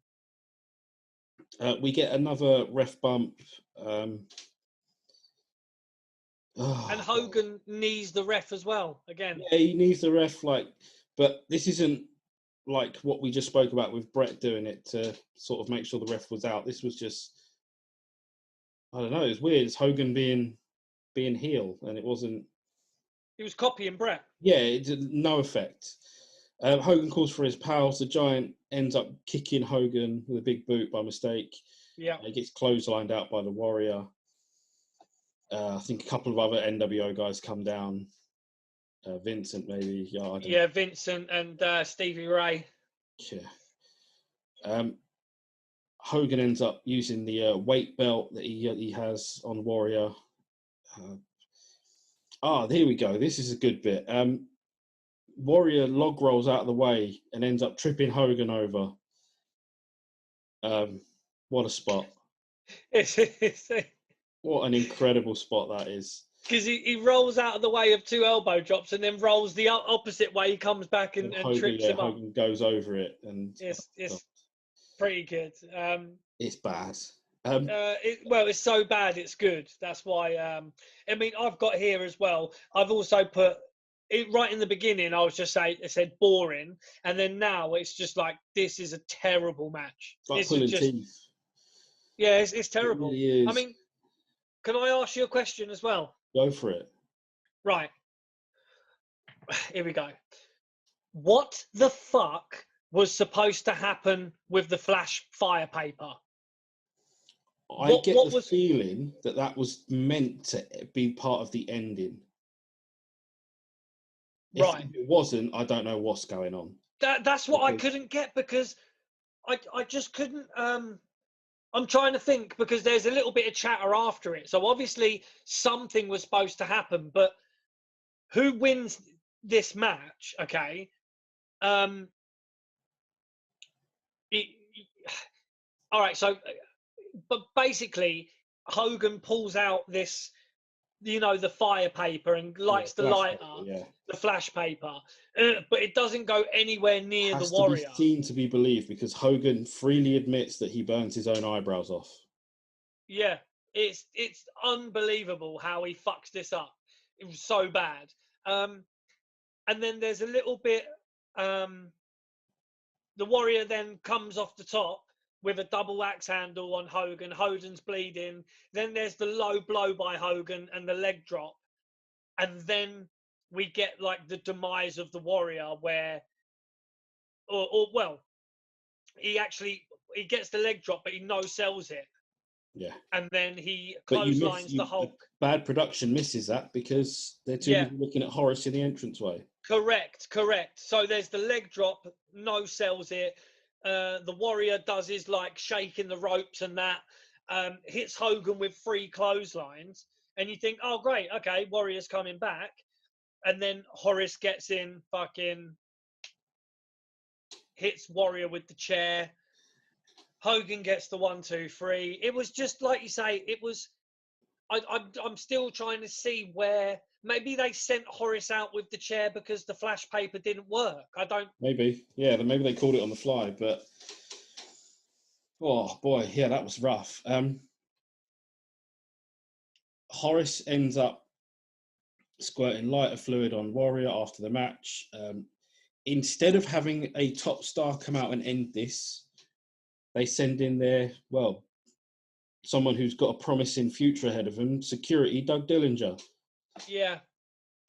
S2: We get another ref bump.
S1: And Hogan knees the ref as well again.
S2: Yeah, he knees the ref, but this isn't like what we just spoke about with Brett doing it to sort of make sure the ref was out. This was just, I don't know, it was weird. It's Hogan being heel, and it wasn't.
S1: He was copying Brett.
S2: Yeah, it did no effect. Hogan calls for his pals. The Giant ends up kicking Hogan with a big boot by mistake.
S1: Yeah.
S2: He gets clotheslined out by the Warrior. I think a couple of other NWO guys come down. Vincent, maybe.
S1: Yeah, Vincent and Stevie Ray.
S2: Yeah. Hogan ends up using the weight belt that he has on Warrior. Here we go. This is a good bit. Warrior log rolls out of the way and ends up tripping Hogan over. What a spot. What an incredible spot that is.
S1: Because he rolls out of the way of two elbow drops and then rolls the opposite way. He comes back and
S2: Hogan,
S1: trips him up.
S2: Hogan goes over it. And
S1: it's pretty good.
S2: It's bad.
S1: It's so bad it's good. That's why. I mean, I've got here as well. I've also put it right in the beginning. I was just said boring, and then now it's just like this is a terrible match.
S2: Like pulling teeth.
S1: Yeah, it's terrible.
S2: It really is.
S1: I mean, can I ask you a question as well?
S2: Go for it.
S1: Right. Here we go. What the fuck was supposed to happen with the flash fire paper?
S2: I get the feeling that was meant to be part of the ending.
S1: Right.
S2: If it wasn't, I don't know what's going on.
S1: That's what I couldn't get because I just couldn't. I'm trying to think because there's a little bit of chatter after it. So obviously something was supposed to happen, but who wins this match? Okay. All right. So, but basically Hogan pulls out this the fire paper and lights the
S2: flash
S1: lighter,
S2: paper, yeah.
S1: the flash paper, but it doesn't go anywhere near the
S2: Has to
S1: Warrior.
S2: be seen to be believed, because Hogan freely admits that he burns his own eyebrows off.
S1: Yeah, it's unbelievable how he fucks this up. It was so bad. And then there's a little bit. The Warrior then comes off the top with a double axe handle on Hogan. Hogan's bleeding. Then there's the low blow by Hogan and the leg drop. And then we get like the demise of the Warrior, where, well, he gets the leg drop, but he no sells it.
S2: Yeah.
S1: And then he
S2: But
S1: clotheslines the Hulk.
S2: Bad production misses that because they're too busy looking at Horace in the entranceway.
S1: Correct. So there's the leg drop, no sells it. The Warrior does his like shaking the ropes and that, hits Hogan with 3 clotheslines, and you think, oh great, okay, Warrior's coming back, and then Horace gets in, fucking hits Warrior with the chair. Hogan gets the 1, 2, 3. It was just like you say. It was. I'm still trying to see where maybe they sent Horace out with the chair because the flash paper didn't work. I don't.
S2: Maybe, yeah. Maybe they called it on the fly, but oh boy, yeah, that was rough. Horace ends up squirting lighter fluid on Warrior after the match. Instead of having a top star come out and end this, they send in someone who's got a promising future ahead of him, security, Doug Dillinger.
S1: Yeah.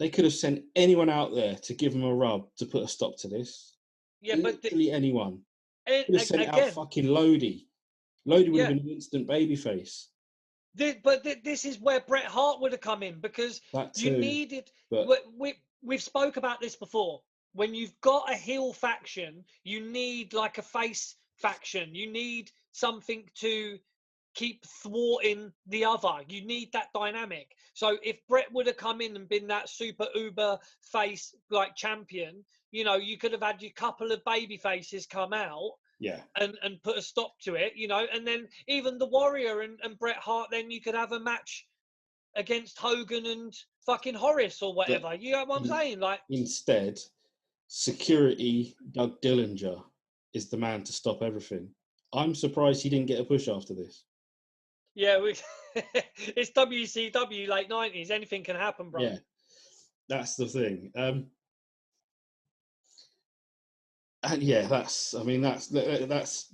S2: They could have sent anyone out there to give him a rub to put a stop to this.
S1: Yeah,
S2: literally anyone.
S1: And
S2: Could have sent out fucking Lodi. Lodi would have been an instant babyface.
S1: This is where Bret Hart would have come in, because you needed. We've spoke about this before. When you've got a heel faction, you need like a face faction. You need something to keep thwarting the other. You need that dynamic. So if Bret would have come in and been that super uber face like champion, you could have had your couple of baby faces come out.
S2: Yeah.
S1: And put a stop to it, and then even the Warrior and Bret Hart, then you could have a match against Hogan and fucking Horace or whatever. But you know what I'm saying? Like,
S2: instead, security Doug Dillinger is the man to stop everything. I'm surprised he didn't get a push after this.
S1: Yeah, it's WCW late 90s. Anything can happen, bro.
S2: Yeah, that's the thing. And yeah, let's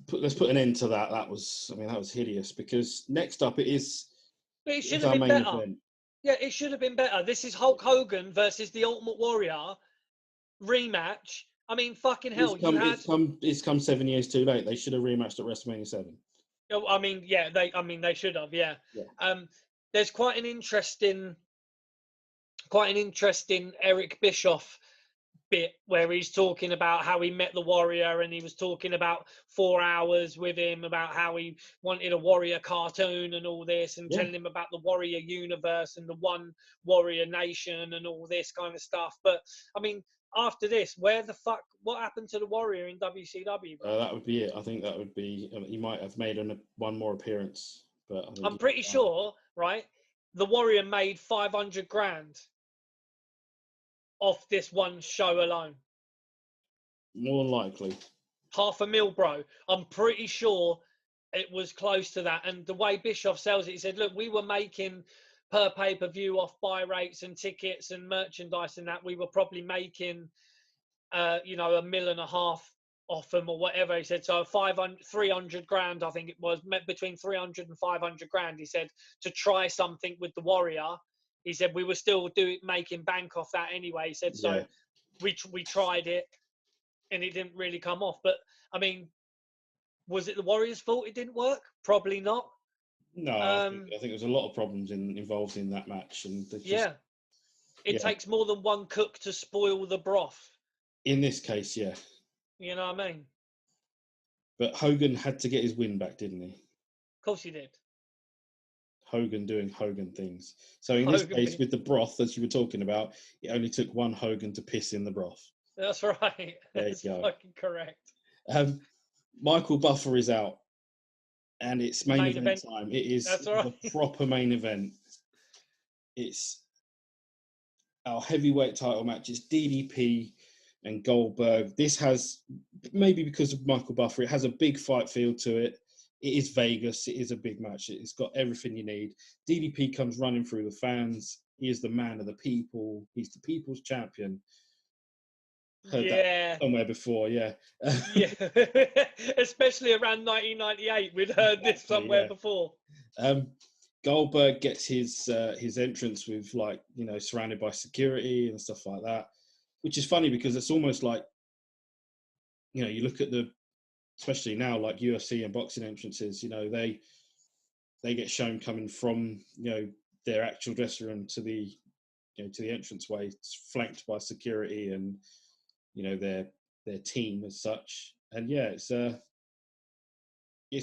S2: put an end to that. That was hideous, because next up it
S1: should have been better. Event. Yeah, it should have been better. This is Hulk Hogan versus the Ultimate Warrior rematch. I mean, fucking hell.
S2: It's come 7 years too late. They should have rematched at WrestleMania 7.
S1: I mean, yeah, they should have, yeah. There's quite an interesting Eric Bischoff bit where he's talking about how he met the Warrior, and he was talking about 4 hours with him about how he wanted a Warrior cartoon and all this, and telling him about the Warrior universe and the one Warrior nation and all this kind of stuff. But I mean, after this, what happened to the Warrior in WCW?
S2: That would be it. I think that would be. He might have made one more appearance, but
S1: I'm pretty sure, right? The Warrior made 500 grand off this one show alone.
S2: More than likely.
S1: $500,000, bro. I'm pretty sure it was close to that. And the way Bischoff sells it, he said, look, we were making per pay-per-view off buy rates and tickets and merchandise and that. We were probably making, $1.5 million off them or whatever. He said, so 300 grand, I think it was, between 300 and 500 grand, he said, to try something with the Warrior. He said, we were still making bank off that anyway. He said, so we tried it and it didn't really come off. But, I mean, was it the Warriors' fault it didn't work? Probably not.
S2: No, I think there was a lot of problems involved in that match. And
S1: it takes more than one cook to spoil the broth.
S2: In this case, yeah.
S1: You know what I mean?
S2: But Hogan had to get his win back, didn't he?
S1: Of course he did.
S2: Hogan doing Hogan things. So in this case, with the broth, as you were talking about, it only took one Hogan to piss in the broth.
S1: That's right. That's fucking correct.
S2: Michael Buffer is out, and it's main event time. It is
S1: That's right.
S2: the proper main event. it's our heavyweight title match. It's DDP and Goldberg. This has, maybe because of Michael Buffer, it has a big fight feel to it. It is Vegas. It is a big match. It's got everything you need. DDP comes running through the fans. He is the man of the people. He's the people's champion. Heard that somewhere before, yeah.
S1: Yeah, especially around 1998, we'd heard this somewhere before.
S2: Goldberg gets his entrance with, like, you know, surrounded by security and stuff like that, which is funny because it's almost like, you know, you look at especially now, like UFC and boxing entrances, you know, they get shown coming from, you know, their actual dressing room to the, you know, to the entranceway, flanked by security and, you know, their team as such. And yeah, it's a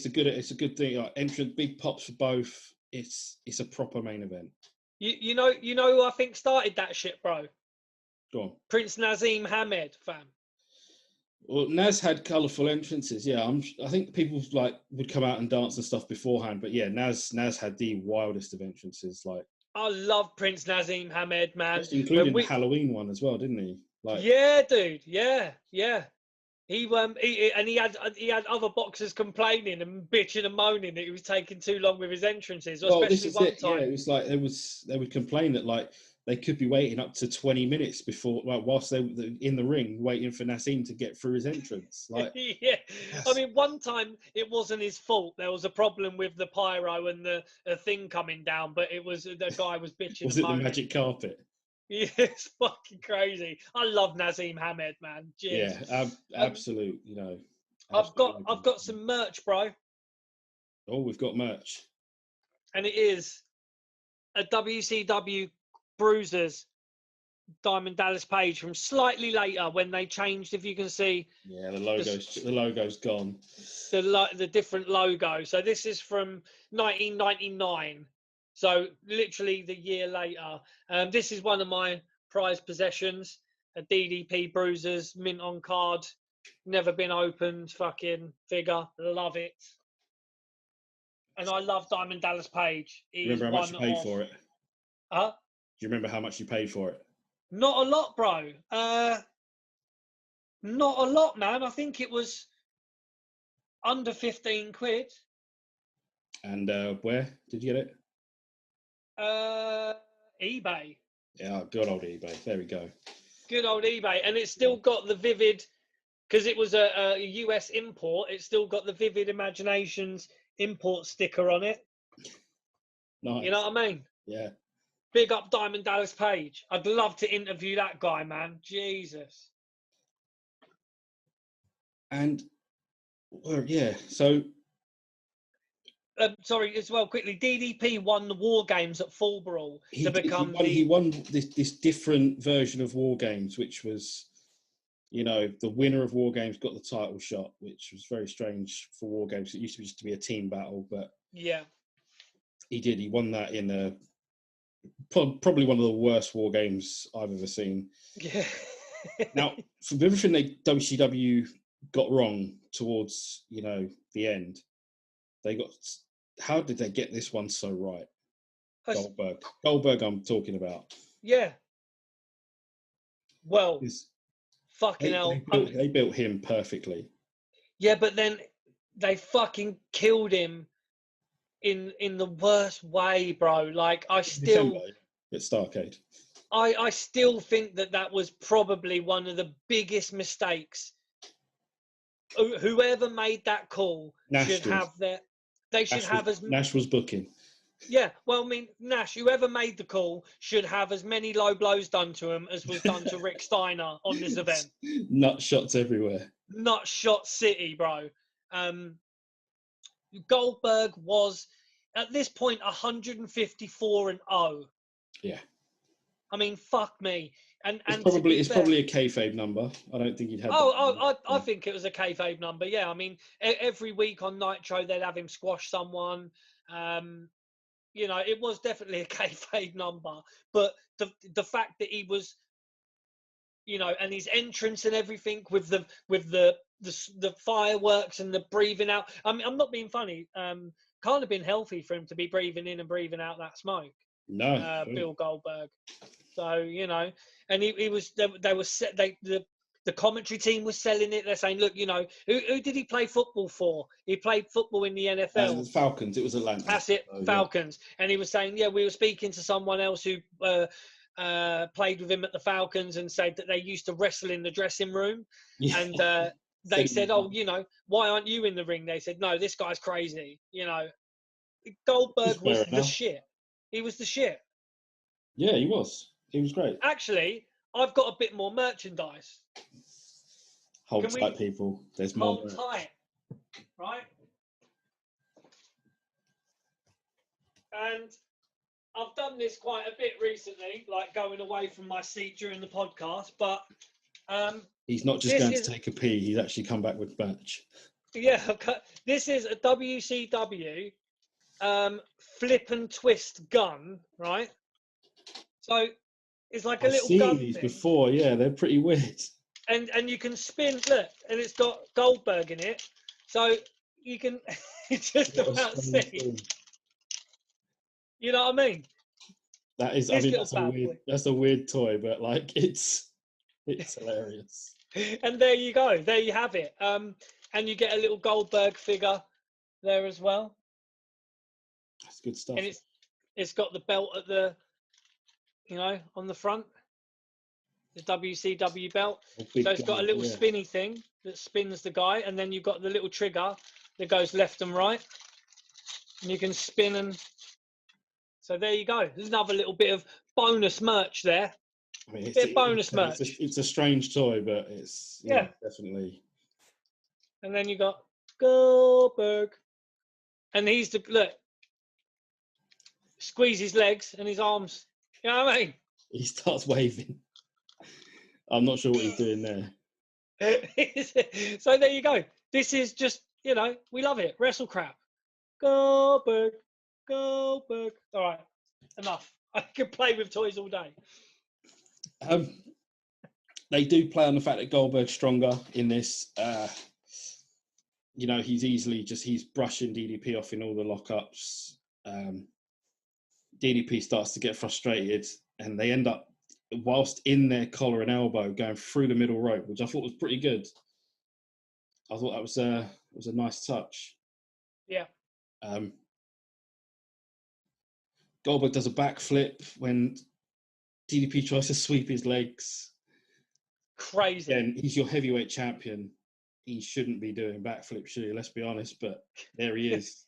S2: good thing. Like, entrance, big pops for both. It's a proper main event.
S1: You know who I think started that shit, bro?
S2: Go on.
S1: Prince Nazim Hamed, fam.
S2: Well, Naz had colourful entrances. Yeah, I think people like would come out and dance and stuff beforehand, but yeah, Naz had the wildest of entrances. Like,
S1: I love Prince Nazim Hamed, man.
S2: Including the Halloween one as well, didn't he? Like,
S1: yeah, dude. Yeah. He had other boxers complaining and bitching and moaning that he was taking too long with his entrances. Especially one time.
S2: Yeah, it was like they would complain that, like, they could be waiting up to 20 minutes before, like, whilst they were in the ring waiting for Nassim to get through his entrance. Like,
S1: yeah, I mean, one time it wasn't his fault. There was a problem with the pyro and the thing coming down, but it was the guy was bitching.
S2: Was it the magic carpet?
S1: Yeah, it's fucking crazy. I love Nazim Hamed, man. Jeez.
S2: Yeah, absolute. You know,
S1: I've got some merch, bro.
S2: Oh, we've got merch,
S1: and it is a WCW Bruisers Diamond Dallas Page from slightly later when they changed. If you can see,
S2: yeah, the logo's gone.
S1: The different logo. So this is from 1999. So literally the year later. This is one of my prized possessions. A DDP Bruisers mint on card, never been opened. Fucking figure, love it. And I love Diamond Dallas Page.
S2: Remember how much you paid for it?
S1: Huh?
S2: Do you remember how much you paid for it?
S1: Not a lot, bro. Not a lot, man. I think it was under 15 quid.
S2: And where did you get it?
S1: eBay.
S2: Yeah, good old eBay. There we go.
S1: Good old eBay. And it's still got the vivid, because it was a US import, it's still got the Vivid Imaginations import sticker on it.
S2: Nice.
S1: You know what I mean?
S2: Yeah.
S1: Big up Diamond Dallas Page. I'd love to interview that guy, man. Jesus.
S2: And, well, yeah, so...
S1: sorry, as well, quickly, DDP won the War Games at Fall Brawl to become
S2: he won this different version of War Games, which was, you know, the winner of War Games got the title shot, which was very strange for War Games. It used to be just to be a team battle, but
S1: yeah,
S2: he won that in probably one of the worst War Games I've ever seen.
S1: Yeah.
S2: Now, from everything WCW got wrong towards, you know, the end, how did they get this one so right? Goldberg I'm talking about.
S1: Yeah. Well, fucking hell.
S2: They built him perfectly.
S1: Yeah, but then they fucking killed him in the worst way, bro. Like, I still...
S2: At Starrcade.
S1: I still think that was probably one of the biggest mistakes. Whoever made that call should have their... They should have as...
S2: Nash was booking.
S1: Yeah, well, I mean, Nash, whoever made the call should have as many low blows done to him as was done to Rick Steiner on this event.
S2: Nut shots everywhere.
S1: Nut shot city, bro. Goldberg was, at this point, 154-0.
S2: Yeah.
S1: I mean, fuck me. And
S2: it's probably a kayfabe number. I don't think he'd have.
S1: I think it was a kayfabe number. Yeah, I mean, every week on Nitro they'd have him squash someone. You know, it was definitely a kayfabe number. But the fact that he was, you know, and his entrance and everything with the fireworks and the breathing out. I mean, I'm not being funny. Can't have been healthy for him to be breathing in and breathing out that smoke.
S2: No,
S1: Bill Goldberg. So, and he was, they were set, the commentary team was selling it. They're saying, look, who did he play football for? He played football in the NFL.
S2: The Falcons. It was Atlanta.
S1: That's it, Falcons. Yeah. And he was saying, we were speaking to someone else who played with him at the Falcons and said that they used to wrestle in the dressing room. Yeah. And they said, why aren't you in the ring? They said, no, this guy's crazy. Goldberg was the shit. He was the shit.
S2: Yeah, he was. He was great.
S1: Actually, I've got a bit more merchandise.
S2: Hold tight, people. There's more.
S1: Hold tight. Right? And I've done this quite a bit recently, like going away from my seat during the podcast, but
S2: he's not just going to take a pee, he's actually come back with batch.
S1: Yeah, this is a WCW flip and twist gun, right? So it's like a little gun. I've seen these
S2: before, yeah, they're pretty weird.
S1: And you can spin, look, and it's got Goldberg in it, so you can just about see. You know what I mean?
S2: That is, that's a weird toy, but like it's hilarious.
S1: And there you go, there you have it. And you get a little Goldberg figure there as well.
S2: That's good stuff.
S1: And it's got the belt at the, on the front, the WCW belt. So it's got a little spinny thing that spins the guy, and then you've got the little trigger that goes left and right, and you can spin and. So there you go. There's another little bit of bonus merch there.
S2: I mean,
S1: bonus merch.
S2: It's a strange toy, but it's definitely.
S1: And then you got Goldberg, and he's look. Squeeze his legs and his arms. You know what I mean?
S2: He starts waving. I'm not sure what he's doing there.
S1: So there you go. This is just, we love it. Wrestle crap. Goldberg. All right. Enough. I could play with toys all day.
S2: They do play on the fact that Goldberg's stronger in this. He's brushing DDP off in all the lockups. DDP starts to get frustrated, and they end up, whilst in their collar and elbow, going through the middle rope, which I thought was pretty good. I thought that was a nice touch.
S1: Yeah.
S2: Goldberg does a backflip when DDP tries to sweep his legs.
S1: Crazy.
S2: And he's your heavyweight champion. He shouldn't be doing backflips, should he? Let's be honest. But there he is.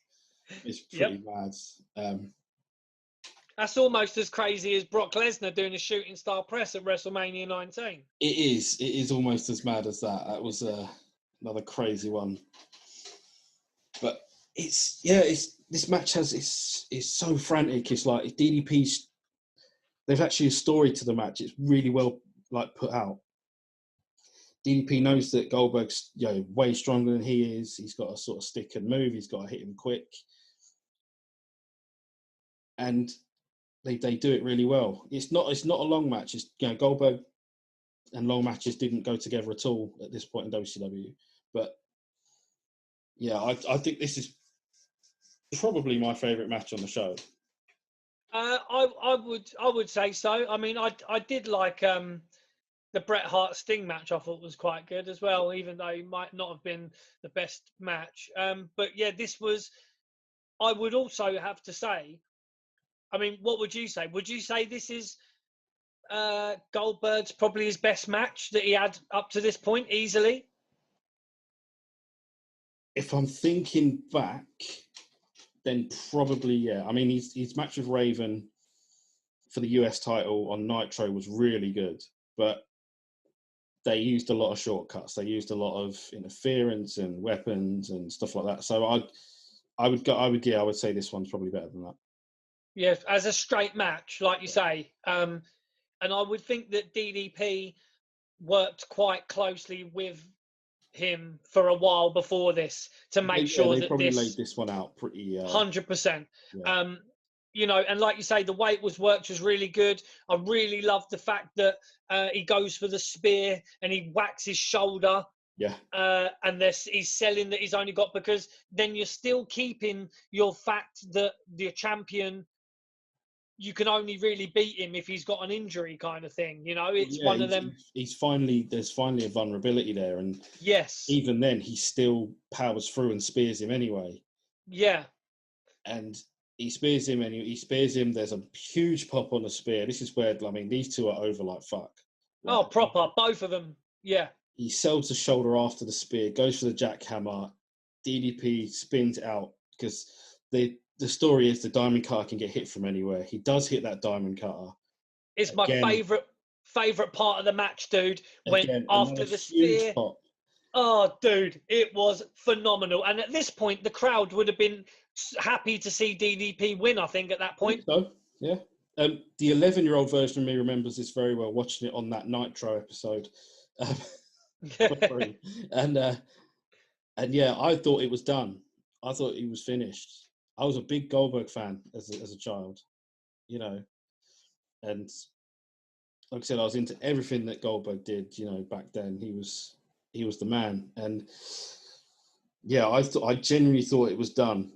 S2: It's pretty mad.
S1: That's almost as crazy as Brock Lesnar doing a shooting star press at WrestleMania 19.
S2: It is almost as mad as that. That was another crazy one. But this match is so frantic. It's like DDP's. There's actually a story to the match. It's really well put out. DDP knows that Goldberg's way stronger than he is. He's got to sort of stick and move. He's got to hit him quick. And they do it really well. It's not a long match. It's Goldberg and long matches didn't go together at all at this point in WCW. But yeah, I think this is probably my favourite match on the show.
S1: I would say so. I mean, I did like the Bret Hart Sting match. I thought was quite good as well, even though it might not have been the best match. But yeah, this was. I would also have to say. I mean, what would you say? Would you say this is Goldberg's probably his best match that he had up to this point, easily?
S2: If I'm thinking back, then probably, yeah. I mean, his match with Raven for the US title on Nitro was really good, but they used a lot of shortcuts. They used a lot of interference and weapons and stuff like that. So I would say this one's probably better than that.
S1: Yeah, as a straight match, like you say. And I would think that DDP worked quite closely with him for a while before this to make sure that
S2: probably laid this one out pretty
S1: 100%.
S2: Yeah.
S1: And like you say, the way it was worked was really good. I really loved the fact that he goes for the spear and he whacks his shoulder.
S2: Yeah.
S1: And he's selling that he's only got, because then you're still keeping your fact that the champion you can only really beat him if he's got an injury kind of thing. You know, it's
S2: Yeah,
S1: one of them.
S2: there's finally a vulnerability there, and
S1: Yes.
S2: even then he still powers through and spears him anyway.
S1: Yeah.
S2: And he spears him, and he spears him. There's a huge pop on the spear. This is where, I mean, these two are over like fuck.
S1: Oh,
S2: Like,
S1: proper, both of them. Yeah.
S2: he sells the shoulder after the spear, goes for the jackhammer. DDP spins out because the story is the diamond cutter can get hit from anywhere. He does hit that diamond cutter.
S1: It's my favorite part of the match, dude. When
S2: Again,
S1: after
S2: another
S1: the
S2: huge
S1: spear.
S2: pop.
S1: Oh, dude, it was phenomenal. And at this point, the crowd would have been happy to see DDP win, I think, at that point.
S2: So, yeah. The 11-year-old version of me remembers this very well, watching it on that Nitro episode. And yeah, I thought it was done. I thought he was finished. I was a big Goldberg fan as a child, you know. And like I said, I was into everything that Goldberg did, you know, back then. He was the man. And yeah, I genuinely thought it was done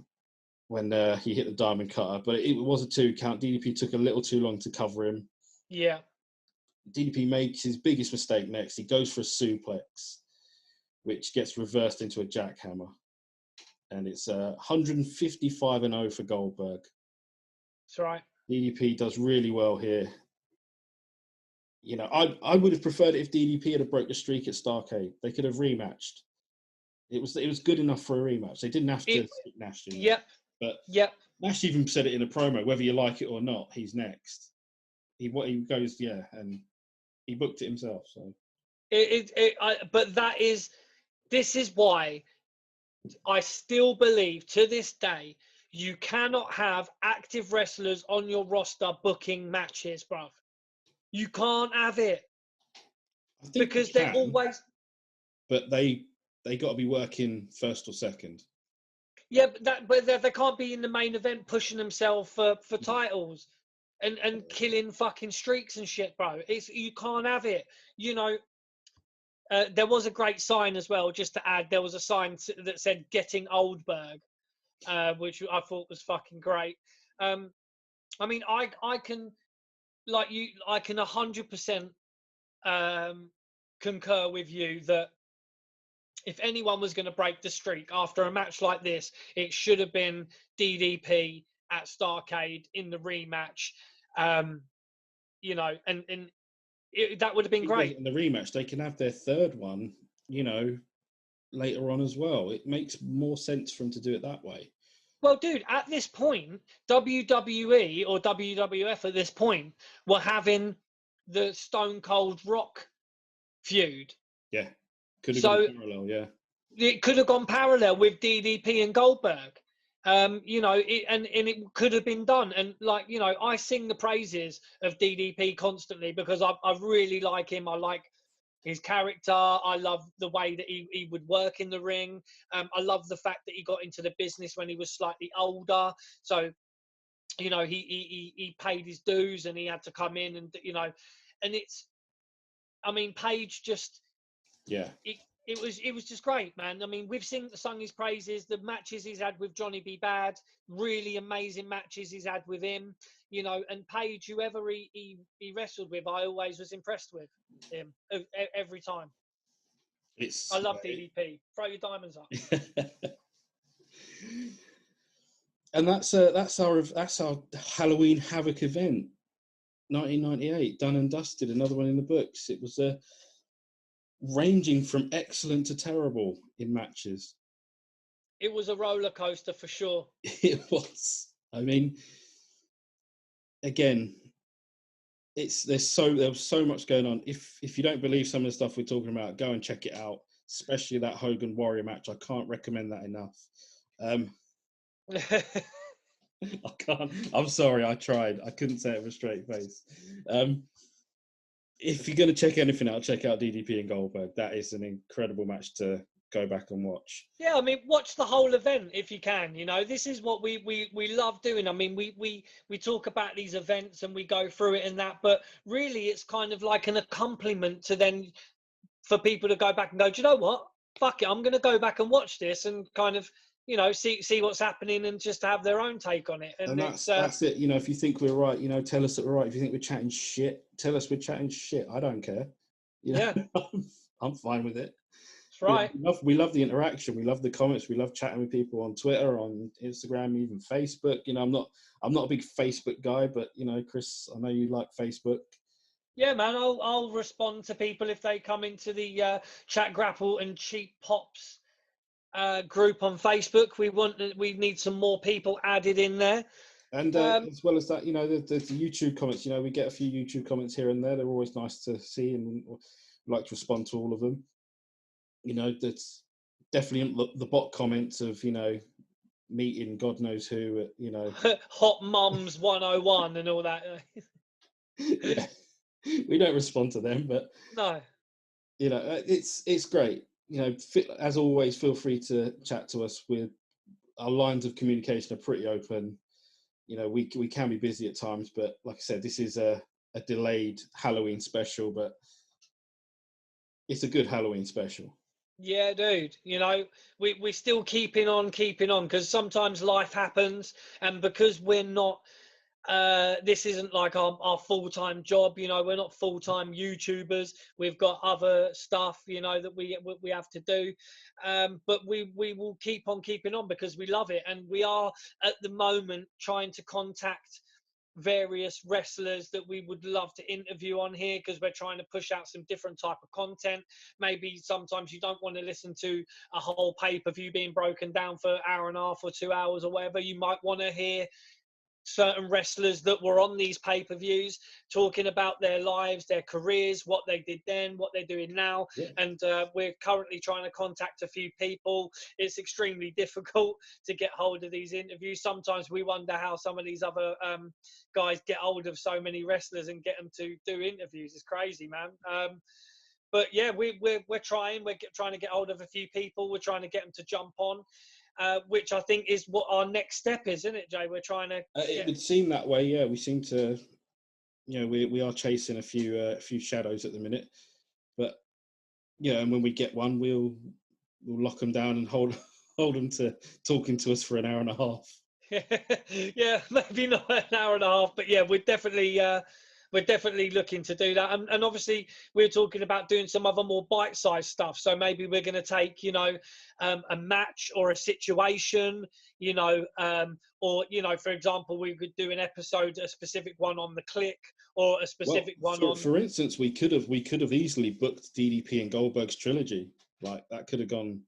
S2: when he hit the diamond cutter, but it was a 2 count. DDP took a little too long to cover him.
S1: Yeah.
S2: DDP makes his biggest mistake next. He goes for a suplex, which gets reversed into a jackhammer. And it's 155-0 for Goldberg.
S1: That's right.
S2: DDP does really well here. You know, I would have preferred it if DDP had broke the streak at Starrcade. They could have rematched. It was good enough for a rematch. They didn't have to stick Nash in.
S1: Yep.
S2: But
S1: yep.
S2: Nash even said it in a promo, whether you like it or not, he's next. He goes, yeah, and he booked it himself. So,
S1: but this is why I still believe to this day you cannot have active wrestlers on your roster booking matches, bruv. You can't have it because they're always.
S2: But they got to be working first or second.
S1: Yeah, but they can't be in the main event pushing themselves for titles and killing fucking streaks and shit, bro. You can't have it. You know, there was a great sign as well. Just to add, there was a sign that said "Getting Oldberg," which I thought was fucking great. I mean, I can 100% concur with you that if anyone was going to break the streak after a match like this, it should have been DDP at Starrcade in the rematch. You know, and that would have been great.
S2: In the rematch, they can have their third one, you know, later on as well. It makes more sense for them to do it that way.
S1: Well, dude, at this point, WWE or WWF at this point were having the Stone Cold Rock feud.
S2: Yeah. Could have gone parallel, yeah.
S1: It could have gone parallel with DDP and Goldberg. You know, and it could have been done. And like, you know, I sing the praises of DDP constantly because I really like him. I like his character. I love the way that he would work in the ring. I love the fact that he got into the business when he was slightly older. So, you know, he paid his dues and he had to come in and, you know, and I mean, Paige just,
S2: yeah.
S1: It was just great, man. I mean, we've sung his praises. The matches he's had with Johnny B. Bad, really amazing matches he's had with him. You know, and Paige, whoever he wrestled with, I always was impressed with him every time. I love DDP. Throw your diamonds up.
S2: And that's our Halloween Havoc event, 1998, done and dusted. Another one in the books. It was ranging from excellent to terrible in matches.
S1: It was a roller coaster for sure.
S2: It was. I mean, again, there was so much going on. If you don't believe some of the stuff we're talking about, go and check it out. Especially that Hogan Warrior match. I can't recommend that enough. I can't. I'm sorry. I tried. I couldn't say it with a straight face. If you're going to check anything out, check out DDP and Goldberg. That is an incredible match to go back and watch.
S1: Yeah, I mean, watch the whole event if you can. You know, this is what we love doing. I mean, we talk about these events and we go through it and that, but really it's kind of like an accompaniment to then for people to go back and go, do you know what? Fuck it, I'm going to go back and watch this and kind of you know, see what's happening and just have their own take on it.
S2: And that's it. You know, if you think we're right, you know, tell us that we're right. If you think we're chatting shit, tell us we're chatting shit. I don't care. You know,
S1: Yeah,
S2: I'm fine with it.
S1: that's right.
S2: We love the interaction. We love the comments. We love chatting with people on Twitter, on Instagram, even Facebook. You know, I'm not a big Facebook guy, but you know, Chris, I know you like Facebook.
S1: Yeah, man, I'll respond to people if they come into the Chat Grapple and Cheap Pops group on Facebook. We need some more people added in there.
S2: And as well as that, you know, there's the YouTube comments. You know, we get a few YouTube comments here and there. They're always nice to see, and we like to respond to all of them. You know, that's definitely the bot comments of, you know, meeting God knows who, you know.
S1: Hot Mums 101 and all that.
S2: Yeah, we don't respond to them, but
S1: No.
S2: you know, it's great. You know, as always, feel free to chat to us. Our lines of communication are pretty open. You know, we can be busy at times, but like I said, this is a delayed Halloween special, but it's a good Halloween special.
S1: Yeah, dude. You know, we're still keeping on, because sometimes life happens, and because we're not. This isn't like our full-time job, you know. We're not full-time YouTubers. We've got other stuff, you know, that we have to do. But we will keep on keeping on because we love it, and we are at the moment trying to contact various wrestlers that we would love to interview on here, because we're trying to push out some different type of content. Maybe sometimes you don't want to listen to a whole pay-per-view being broken down for an hour and a half or 2 hours or whatever. You might want to hear certain wrestlers that were on these pay-per-views talking about their lives, their careers, what they did then, what they're doing now.
S2: Yeah.
S1: And we're currently trying to contact a few people. It's extremely difficult to get hold of these interviews. Sometimes we wonder how some of these other guys get hold of so many wrestlers and get them to do interviews. It's crazy, man. But yeah, we're trying. We're trying to get hold of a few people. We're trying to get them to jump on. Which I think is what our next step is, isn't it, Jay? We're trying to.
S2: It would seem that way, yeah. We seem to, you know, we are chasing a few shadows at the minute, but yeah, and when we get one, we'll lock them down and hold them to talking to us for an hour and a half.
S1: Yeah, maybe not an hour and a half, but yeah, we're definitely looking to do that. And obviously, we're talking about doing some other more bite-sized stuff. So maybe we're going to take, you know, a match or a situation, you know, or, you know, for example, we could do an episode, a specific one on the Click, or a specific one on.
S2: For instance, we could have easily booked DDP and Goldberg's trilogy. Like that could have gone.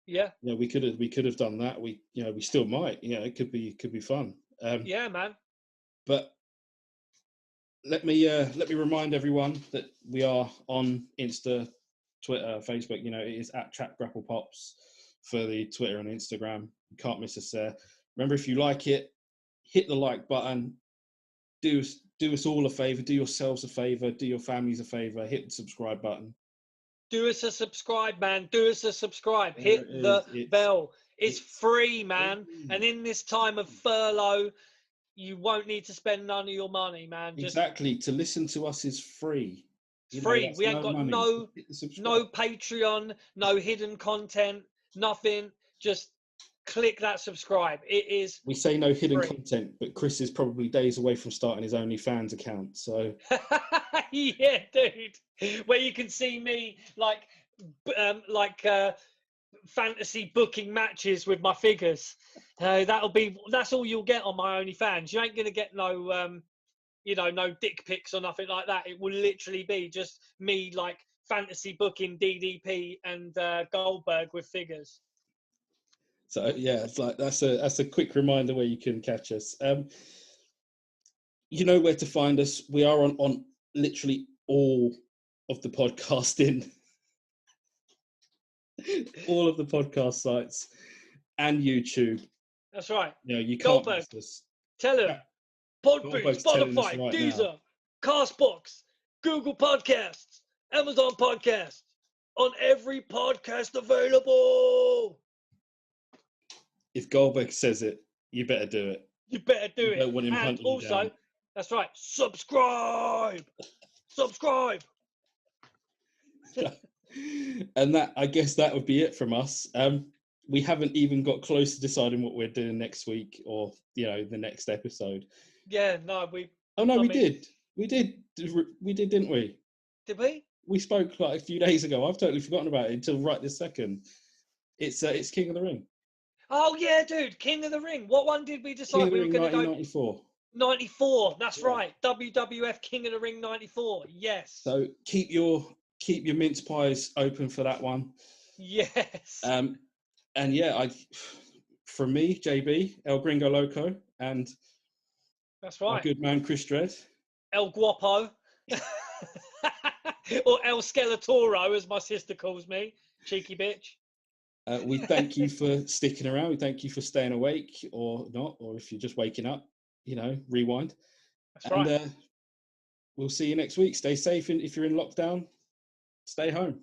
S1: Yeah.
S2: Yeah, we could have done that. We still might. You know, it could be fun.
S1: Yeah, man.
S2: But let me remind everyone that we are on Insta, Twitter, Facebook. You know, it is at Chat Grapple Pops for the Twitter and Instagram. You can't miss us there. Remember, if you like it, hit the like button. Do us all a favor. Do yourselves a favor. Do your families a favor. Hit the subscribe button.
S1: Do us a subscribe, man. Do us a subscribe. Hit the bell. It's free, man. Free. And in this time of furlough, you won't need to spend none of your money, man.
S2: Exactly. To listen to us is free.
S1: It's free. We ain't got no Patreon, no hidden content, nothing. Just click that subscribe. It is.
S2: We say no hidden content, but Chris is probably days away from starting his OnlyFans account. So.
S1: Yeah, dude. Where you can see me like fantasy booking matches with my figures. That's all you'll get on my OnlyFans. You ain't gonna get no no dick pics or nothing like that. It will literally be just me like fantasy booking DDP and Goldberg with figures.
S2: So yeah, it's like that's a quick reminder where you can catch us. You know where to find us. We are on literally all of the podcasting. All of the podcast sites and YouTube.
S1: That's right.
S2: You know, you can't miss us.
S1: Tell him. Podbean, Spotify, right Deezer, Castbox, Google Podcasts, Amazon Podcasts, on every podcast available.
S2: If Goldberg says it, you better do it.
S1: You better do it. And also, that's right, subscribe. Subscribe.
S2: And I guess that would be it from us. we haven't even got close to deciding what we're doing next week or, you know, the next episode.
S1: Yeah, no, we.
S2: Oh, no,
S1: I
S2: we
S1: mean,
S2: did. We did, didn't we?
S1: Did we?
S2: We spoke like a few days ago. I've totally forgotten about it until right this second. It's King of the Ring.
S1: Oh, yeah, dude. King of the Ring. What one did we
S2: King
S1: decide
S2: of the
S1: we were
S2: Ring
S1: going to go?
S2: 1994.
S1: 94. That's
S2: Yeah.
S1: right. WWF King of the Ring 94. Yes.
S2: So keep your mince pies open for that one.
S1: Yes.
S2: And yeah, from me, JB, El Gringo Loco, and
S1: That's
S2: my
S1: right.
S2: good man Chris Dredd.
S1: El Guapo. Or El Skeletoro, as my sister calls me. Cheeky bitch.
S2: We thank you for sticking around. We thank you for staying awake or not, or if you're just waking up, you know, rewind.
S1: That's right.
S2: And we'll see you next week. Stay safe. And if you're in lockdown, stay home.